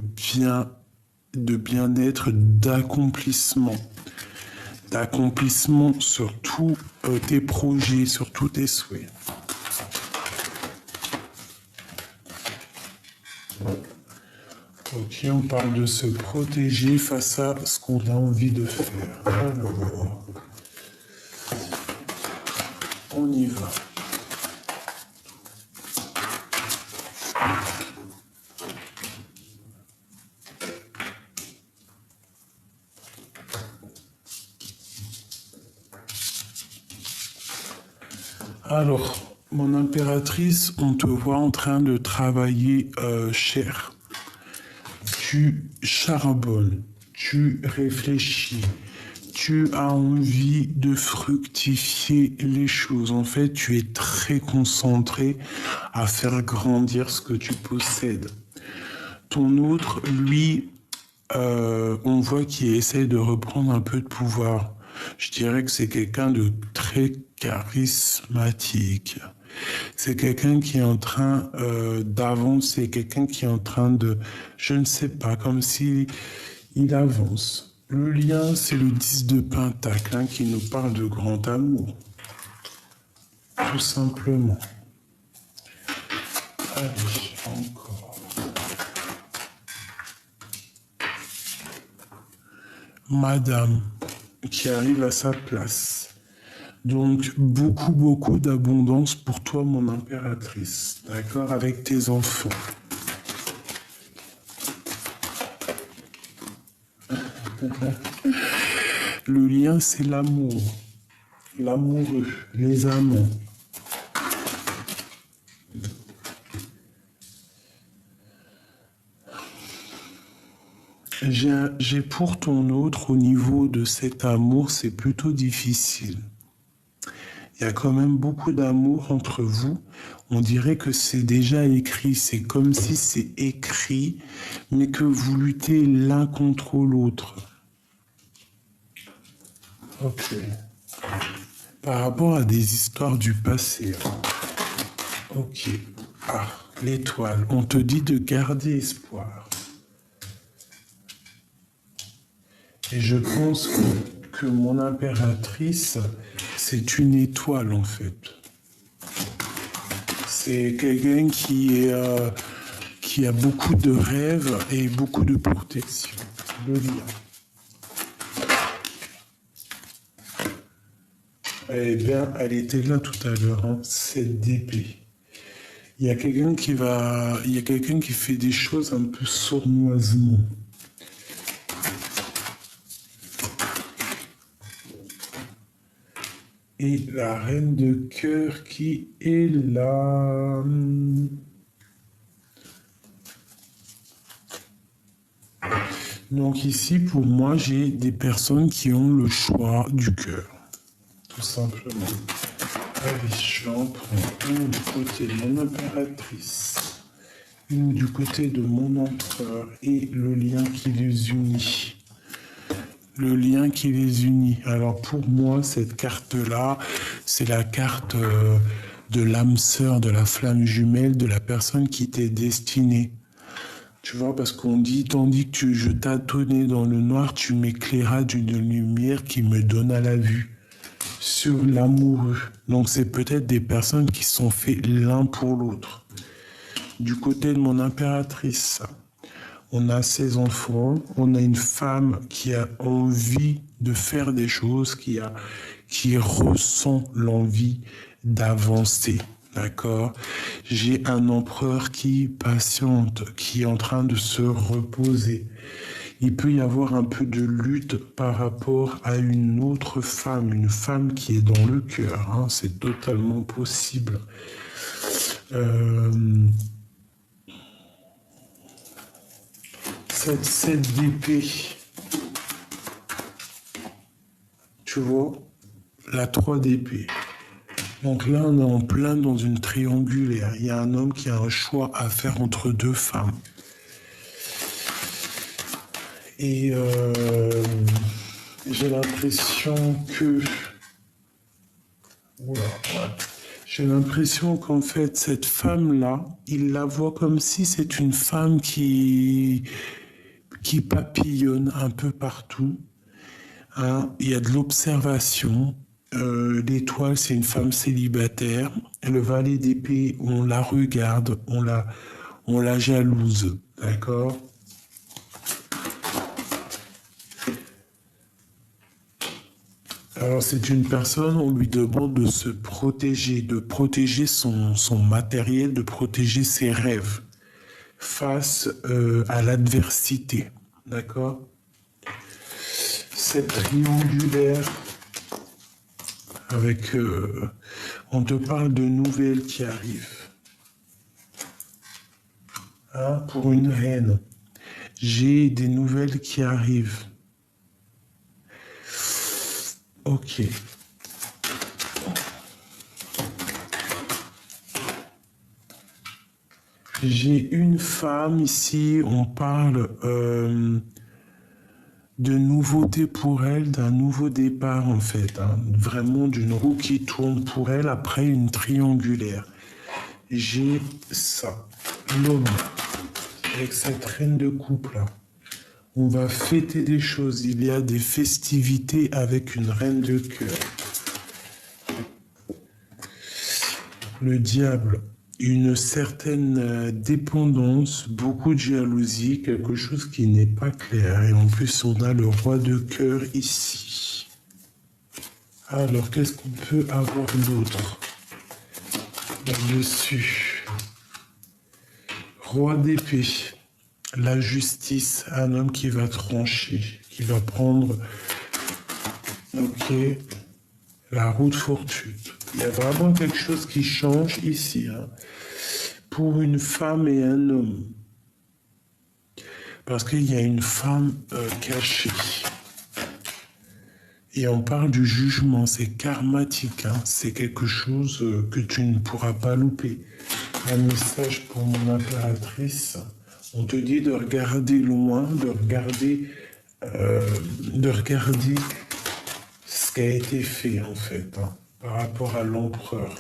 bien-être, d'accomplissement. D'accomplissement sur tous tes projets, sur tous tes souhaits. Ok, on parle de se protéger face à ce qu'on a envie de faire. Alors, on y va. Alors, mon impératrice, on te voit en train de travailler cher. Tu charbonnes, tu réfléchis, tu as envie de fructifier les choses. En fait, tu es très concentré à faire grandir ce que tu possèdes. Ton autre, lui, on voit qu'il essaie de reprendre un peu de pouvoir. Je dirais que c'est quelqu'un de très charismatique. C'est quelqu'un qui est en train d'avancer, quelqu'un qui est en train de, je ne sais pas, comme si il avance. Le lien, c'est le 10 de Pentacle, hein, qui nous parle de grand amour. Tout simplement. Allez, encore. Madame, qui arrive à sa place. Donc, beaucoup d'abondance pour toi, mon impératrice. D'accord? Avec tes enfants. Le lien, c'est l'amour. L'amoureux, les amants. J'ai pour ton autre, au niveau de cet amour, c'est plutôt difficile. Il y a quand même beaucoup d'amour entre vous. On dirait que c'est déjà écrit. C'est comme si c'est écrit, mais que vous luttez l'un contre l'autre. Ok. Par rapport à des histoires du passé. Ok. Ah, l'étoile. On te dit de garder espoir. Et je pense que mon impératrice, c'est une étoile en fait. C'est quelqu'un qui a beaucoup de rêves et beaucoup de protection. Le lien. Eh bien, elle était là tout à l'heure, hein, cette d'épée. Il y a quelqu'un qui fait des choses un peu sournoisement. Et la reine de cœur qui est là. Donc ici, pour moi, j'ai des personnes qui ont le choix du cœur. Tout simplement. Allez, je vais en prendre une du côté de mon impératrice, une du côté de mon empereur et le lien qui les unit. Le lien qui les unit. Alors pour moi, cette carte-là, c'est la carte de l'âme sœur, de la flamme jumelle, de la personne qui t'est destinée. Tu vois, parce qu'on dit, tandis que je tâtonnais dans le noir, tu m'éclairas d'une lumière qui me donna la vue sur l'amoureux. Donc c'est peut-être des personnes qui sont faites l'un pour l'autre. Du côté de mon impératrice, on a ses enfants, on a une femme qui a envie de faire des choses, qui ressent l'envie d'avancer, d'accord? J'ai un empereur qui patiente, qui est en train de se reposer. Il peut y avoir un peu de lutte par rapport à une autre femme, une femme qui est dans le cœur, hein, c'est totalement possible. Cette 7 d'épée, tu vois, la 3 d'épée. Donc là, on est en plein dans une triangulaire. Il y a un homme qui a un choix à faire entre deux femmes. Et j'ai l'impression que... Oula, ouais. J'ai l'impression qu'en fait, cette femme-là, il la voit comme si c'est une femme qui papillonne un peu partout. Hein. Il y a de l'observation. L'étoile, c'est une femme célibataire. Le valet d'épée, on la regarde, on la jalouse. D'accord? Alors c'est une personne, on lui demande de se protéger, de protéger son matériel, de protéger ses rêves face à l'adversité. D'accord? Cette triangulaire avec... on te parle de nouvelles qui arrivent. Hein, pour une reine. J'ai des nouvelles qui arrivent. Ok. J'ai une femme ici, on parle de nouveauté pour elle, d'un nouveau départ en fait. Hein. Vraiment d'une roue qui tourne pour elle après une triangulaire. J'ai ça, l'homme, avec cette reine de coupe là. On va fêter des choses, il y a des festivités avec une reine de cœur. Le diable, une certaine dépendance, beaucoup de jalousie, quelque chose qui n'est pas clair. Et en plus, on a le roi de cœur ici. Alors, qu'est-ce qu'on peut avoir d'autre là-dessus? Roi d'épée, la justice, un homme qui va trancher, qui va prendre, ok, la roue de fortune. Il y a vraiment quelque chose qui change ici, hein, pour une femme et un homme. Parce qu'il y a une femme cachée. Et on parle du jugement, c'est karmatique, hein, c'est quelque chose que tu ne pourras pas louper. Un message pour mon impératrice. On te dit de regarder loin, de regarder ce qui a été fait en fait, hein, par rapport à l'empereur.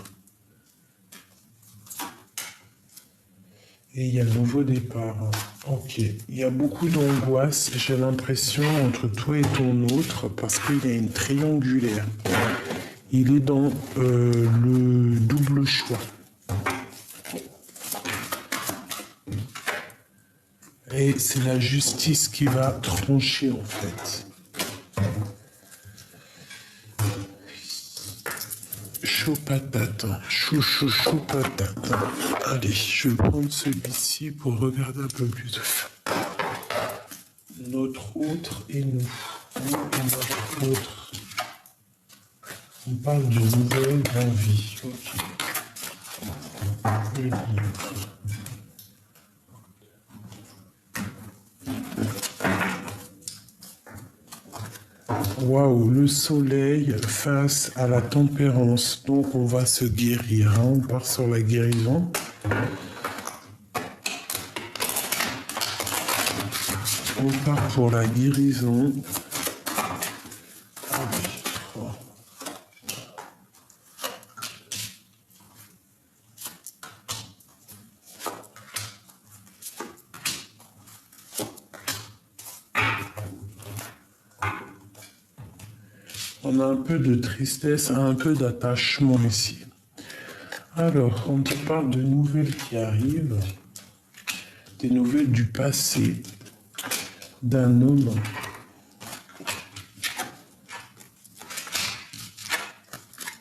Et il y a le nouveau départ. Hein. Ok. Il y a beaucoup d'angoisse, j'ai l'impression, entre toi et ton autre, parce qu'il y a une triangulaire. Il est dans le double choix. Et c'est la justice qui va trancher, en fait. Chaud patate, chaud patate. Allez, je vais prendre celui-ci pour regarder un peu plus. Notre autre et nous. Notre autre. On parle de nouvelles envies. Ok. Le livre. Waouh, le soleil face à la tempérance. Donc on va se guérir. Hein. On part sur la guérison. On part pour la guérison. On a un peu de tristesse, un peu d'attachement ici. Alors, on te parle de nouvelles qui arrivent, des nouvelles du passé, d'un homme.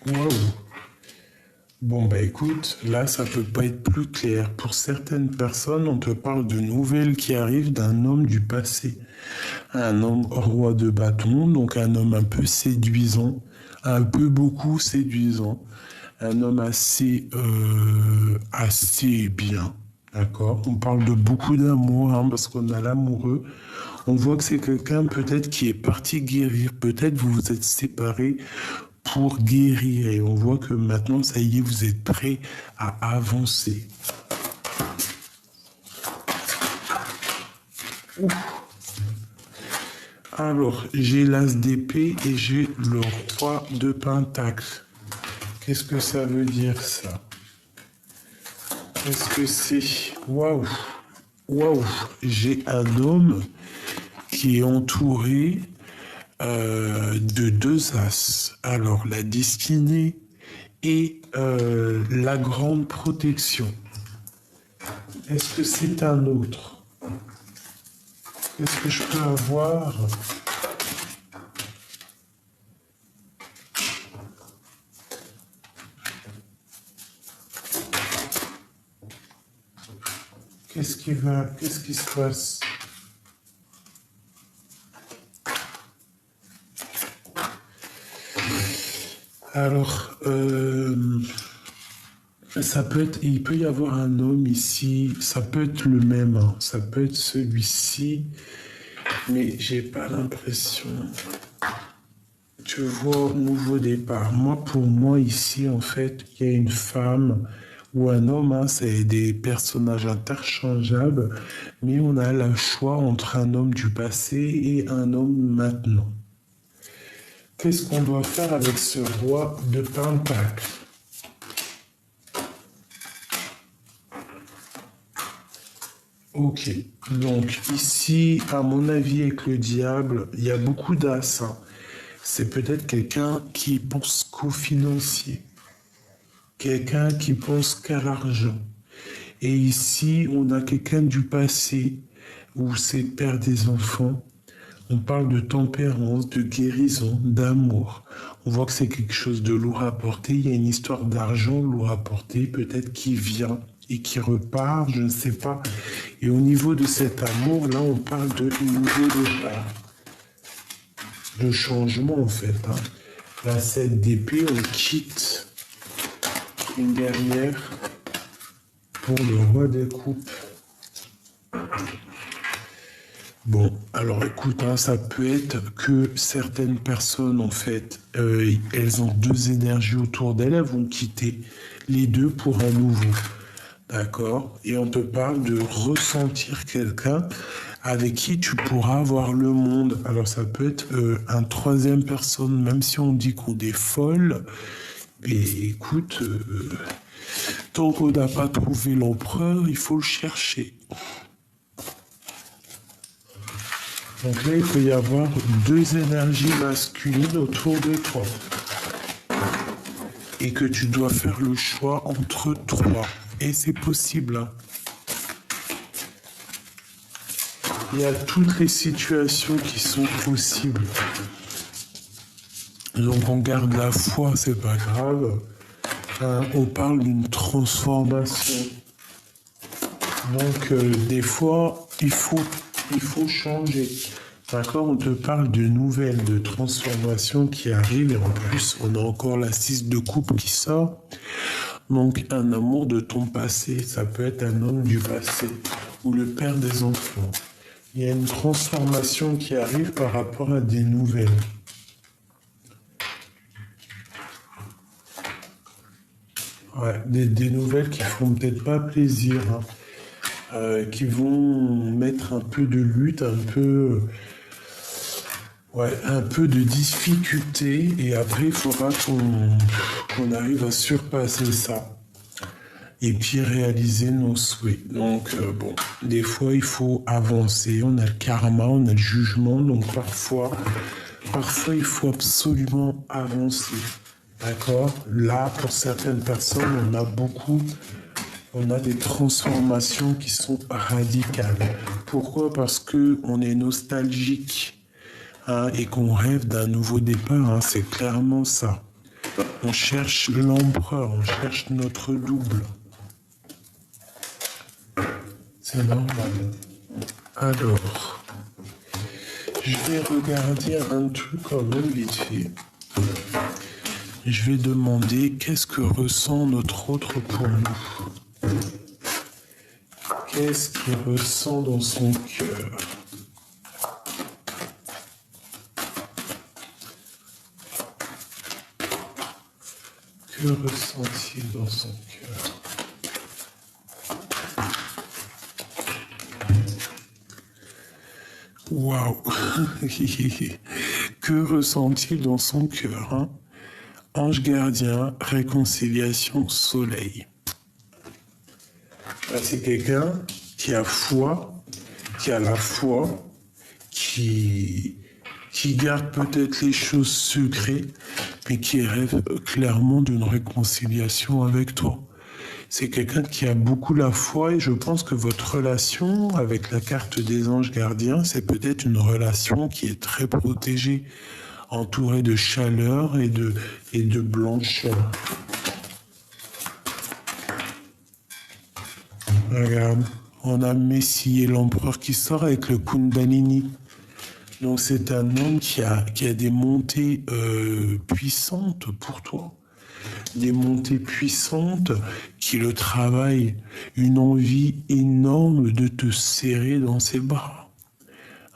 Waouh! Bon, bah écoute, là, ça peut pas être plus clair. Pour certaines personnes, on te parle de nouvelles qui arrivent d'un homme du passé. Un homme roi de bâton, donc un homme un peu séduisant, un peu beaucoup séduisant. Un homme assez bien, d'accord? On parle de beaucoup d'amour, hein, parce qu'on a l'amoureux. On voit que c'est quelqu'un peut-être qui est parti guérir. Peut-être vous vous êtes séparés pour guérir. Et on voit que maintenant, ça y est, vous êtes prêts à avancer. Ouf. Alors, j'ai l'as d'épée et j'ai le roi de pentacle. Qu'est-ce que ça veut dire, ça? Qu'est-ce que c'est? Waouh! Waouh! J'ai un homme qui est entouré de deux as. Alors, la destinée et la grande protection. Est-ce que c'est un autre? Qu'est-ce que je peux avoir? Qu'est-ce qui se passe? Alors, il peut y avoir un homme ici, ça peut être le même, hein, ça peut être celui-ci, mais j'ai pas l'impression. Tu vois, nouveau départ. Pour moi, ici, en fait, il y a une femme ou un homme, hein, c'est des personnages interchangeables, mais on a le choix entre un homme du passé et un homme maintenant. Qu'est-ce qu'on doit faire avec ce roi de pentacle? Ok, donc ici, à mon avis, avec le diable, il y a beaucoup d'as, hein. C'est peut-être quelqu'un qui pense qu'au financier, quelqu'un qui pense qu'à l'argent. Et ici, on a quelqu'un du passé, où c'est père des enfants. On parle de tempérance, de guérison, d'amour. On voit que c'est quelque chose de lourd à porter. Il y a une histoire d'argent lourd à porter, peut-être qui vient et qui repart, je ne sais pas. Et au niveau de cet amour, là, on parle de nouveau départ. De changement, en fait. Hein. La 7 d'épée, on quitte une guerrière pour le roi des coupes. Bon, alors écoute, hein, ça peut être que certaines personnes, en fait, elles ont deux énergies autour d'elles, elles vont quitter les deux pour un nouveau. D'accord? Et on te parle de ressentir quelqu'un avec qui tu pourras avoir le monde. Alors ça peut être un troisième personne, même si on dit qu'on est folle. Mais écoute, tant qu'on n'a pas trouvé l'empereur, il faut le chercher. Donc là, il peut y avoir deux énergies masculines autour de toi. Et que tu dois faire le choix entre trois. Et c'est possible. Hein. Il y a toutes les situations qui sont possibles. Donc on garde la foi, c'est pas grave. On parle d'une transformation. Donc des fois, il faut changer. D'accord, on te parle de nouvelles, de transformations qui arrivent. Et en plus, on a encore la 6 de coupe qui sort. Donc un amour de ton passé, ça peut être un homme du passé ou le père des enfants. Il y a une transformation qui arrive par rapport à des nouvelles. Ouais, des nouvelles qui font peut-être pas plaisir, hein, qui vont mettre un peu de lutte, un peu de difficulté, et après il faudra qu'on arrive à surpasser ça. Et puis réaliser nos souhaits. Donc bon, des fois il faut avancer, on a le karma, on a le jugement, donc parfois il faut absolument avancer. D'accord? Là, pour certaines personnes, on a des transformations qui sont radicales. Pourquoi? Parce que on est nostalgique, hein, et qu'on rêve d'un nouveau départ, hein, c'est clairement ça. On cherche l'empereur, on cherche notre double. C'est normal. Alors, je vais regarder un truc quand même vite fait. Je vais demander qu'est-ce que ressent notre autre pour nous. Qu'est-ce qu'il ressent dans son cœur? Que ressent-il dans son cœur? Waouh. Que ressent-il dans son cœur, hein? Ange gardien, réconciliation, soleil. Là, c'est quelqu'un qui a foi, qui a la foi, qui garde peut-être les choses secrètes, mais qui rêve clairement d'une réconciliation avec toi. C'est quelqu'un qui a beaucoup la foi et je pense que votre relation avec la carte des anges gardiens, c'est peut-être une relation qui est très protégée, entourée de chaleur et de blancheur. Regarde, on a Messie et l'empereur qui sort avec le Kundalini. Donc c'est un homme qui a des montées puissantes pour toi. Des montées puissantes qui le travaillent, une envie énorme de te serrer dans ses bras,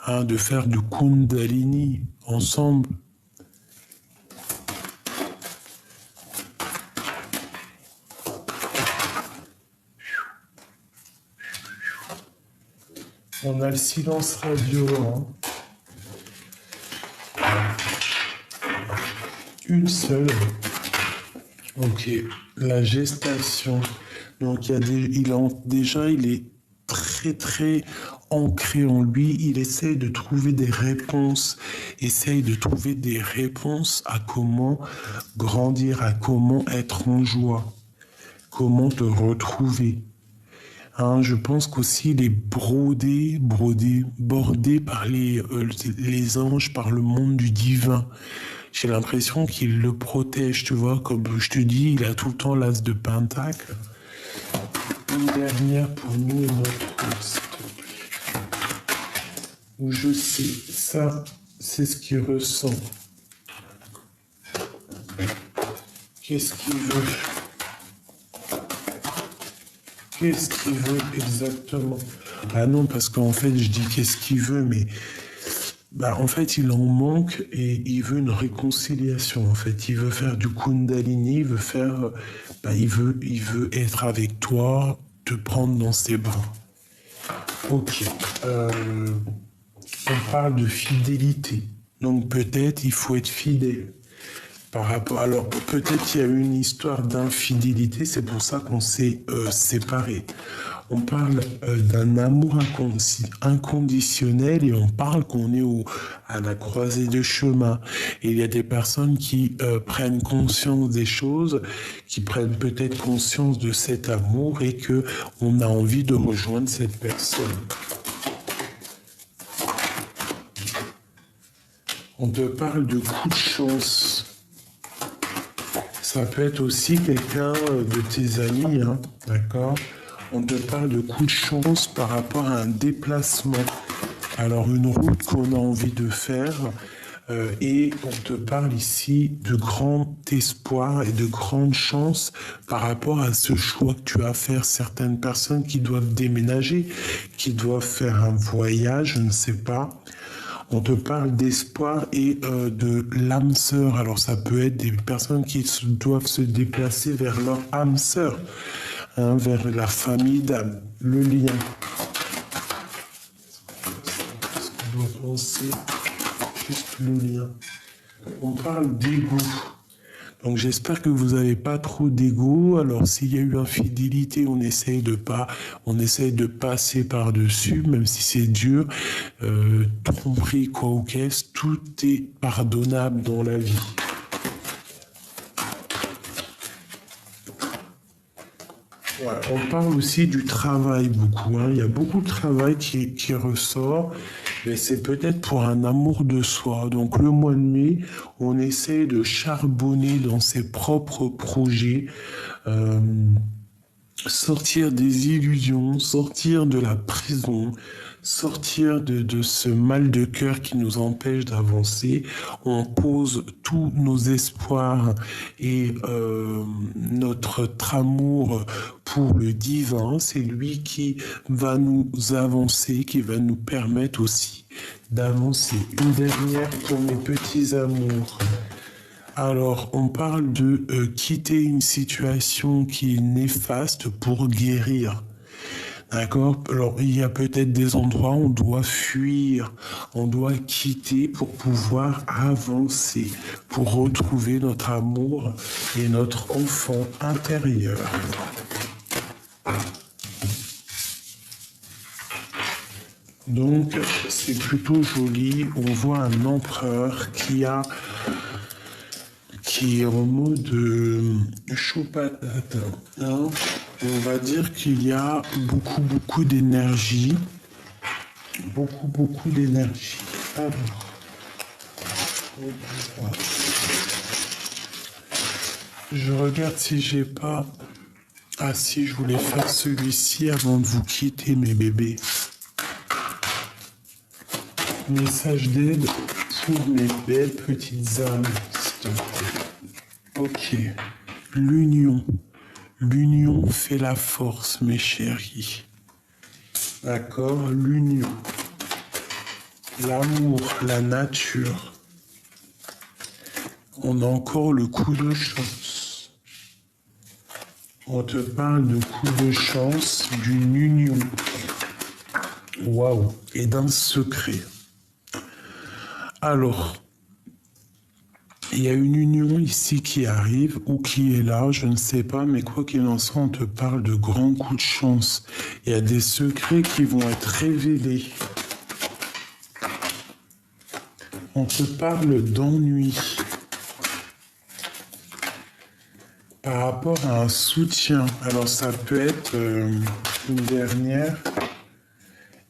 hein, de faire du Kundalini ensemble. On a le silence radio, hein. Une seule. Ok, la gestation. Donc il est très très ancré en lui. Il essaye de trouver des réponses. À comment grandir, à comment être en joie, comment te retrouver. Hein, je pense qu'aussi il est bordé par les anges, par le monde du divin. J'ai l'impression qu'il le protège, tu vois, comme je te dis, il a tout le temps l'as de pentacle. Une dernière pour nous et notre s'il te plaît. Où je sais, ça, c'est ce qu'il ressent. Qu'est-ce qu'il veut? Qu'est-ce qu'il veut exactement? Ah non, parce qu'en fait, je dis qu'est-ce qu'il veut, mais en fait, il en manque et il veut une réconciliation. En fait, il veut faire du Kundalini, il veut être avec toi, te prendre dans ses bras. Ok. On parle de fidélité. Donc peut-être il faut être fidèle. Alors peut-être qu'il y a eu une histoire d'infidélité, c'est pour ça qu'on s'est séparés. On parle d'un amour inconditionnel et on parle qu'on est à la croisée de chemin. Et il y a des personnes qui prennent conscience des choses, qui prennent peut-être conscience de cet amour et que on a envie de rejoindre cette personne. On te parle de coup de chance. Ça peut être aussi quelqu'un de tes amis, hein, d'accord? On te parle de coup de chance par rapport à un déplacement. Alors une route qu'on a envie de faire et on te parle ici de grand espoir et de grande chance par rapport à ce choix que tu as à faire. Certaines personnes qui doivent déménager, qui doivent faire un voyage, je ne sais pas. On te parle d'espoir et de l'âme sœur. Alors ça peut être des personnes qui doivent se déplacer vers leur âme sœur, hein, vers la famille d'âme, le lien. Qu'est-ce qu'on doit penser? Juste le lien. On parle d'ego. Donc j'espère que vous n'avez pas trop d'ego. Alors s'il y a eu infidélité, on essaye de passer par-dessus, même si c'est dur. Tromperie, quoi ou qu'est-ce, tout est pardonnable dans la vie. Ouais, on parle aussi du travail beaucoup. Hein. Il y a beaucoup de travail qui ressort. mais c'est peut-être pour un amour de soi. Donc le mois de mai, on essaie de charbonner dans ses propres projets, euh, sortir des illusions, sortir de la prison, sortir de ce mal de cœur qui nous empêche d'avancer. On pose tous nos espoirs et notre amour pour le divin. C'est lui qui va nous avancer, qui va nous permettre aussi d'avancer. Une dernière pour mes petits amours. Alors, on parle de quitter une situation qui est néfaste pour guérir. D'accord? Alors, il y a peut-être des endroits où on doit fuir, on doit quitter pour pouvoir avancer, pour retrouver notre amour et notre enfant intérieur. Donc, c'est plutôt joli. On voit un empereur qui est en mode chaud patate. Hein. On va dire qu'il y a beaucoup d'énergie. Beaucoup d'énergie. Alors, je regarde si j'ai pas... Ah si, je voulais faire celui-ci avant de vous quitter, mes bébés. Message d'aide pour mes belles petites âmes, s'il te plaît. Ok. L'union. L'union fait la force, mes chéris. D'accord? L'union. L'amour, la nature. On a encore le coup de chance. On te parle de coup de chance, d'une union. Waouh! Et d'un secret. Alors, il y a une union ici qui arrive ou qui est là, je ne sais pas, mais quoi qu'il en soit, on te parle de grands coups de chance. Il y a des secrets qui vont être révélés. On te parle d'ennui par rapport à un soutien. Alors ça peut être une dernière,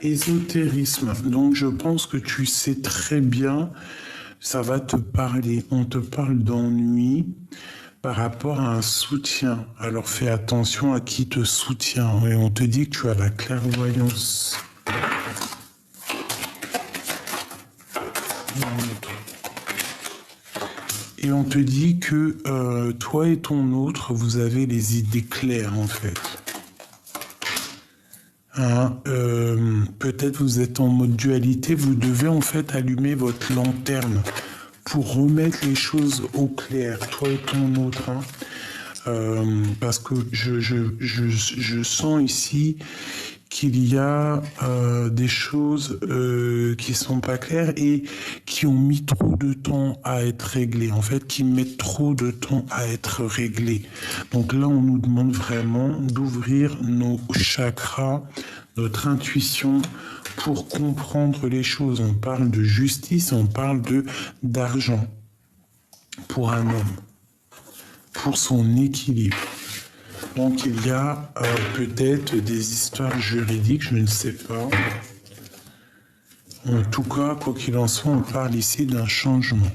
ésotérisme. Donc je pense que tu sais très bien, ça va te parler. On te parle d'ennui par rapport à un soutien. Alors fais attention à qui te soutient. Et on te dit que tu as la clairvoyance. Et on te dit que toi et ton autre, vous avez les idées claires en fait. Hein, peut-être vous êtes en mode dualité, vous devez en fait allumer votre lanterne pour remettre les choses au clair, toi et ton autre. Hein. Parce que je sens ici qu'il y a des choses qui sont pas claires et qui ont mis trop de temps à être réglées, en fait, qui mettent trop de temps à être réglées. Donc là, on nous demande vraiment d'ouvrir nos chakras, notre intuition pour comprendre les choses. On parle de justice, on parle d'argent pour un homme, pour son équilibre. Donc il y a peut-être des histoires juridiques, je ne sais pas. En tout cas, quoi qu'il en soit, on parle ici d'un changement.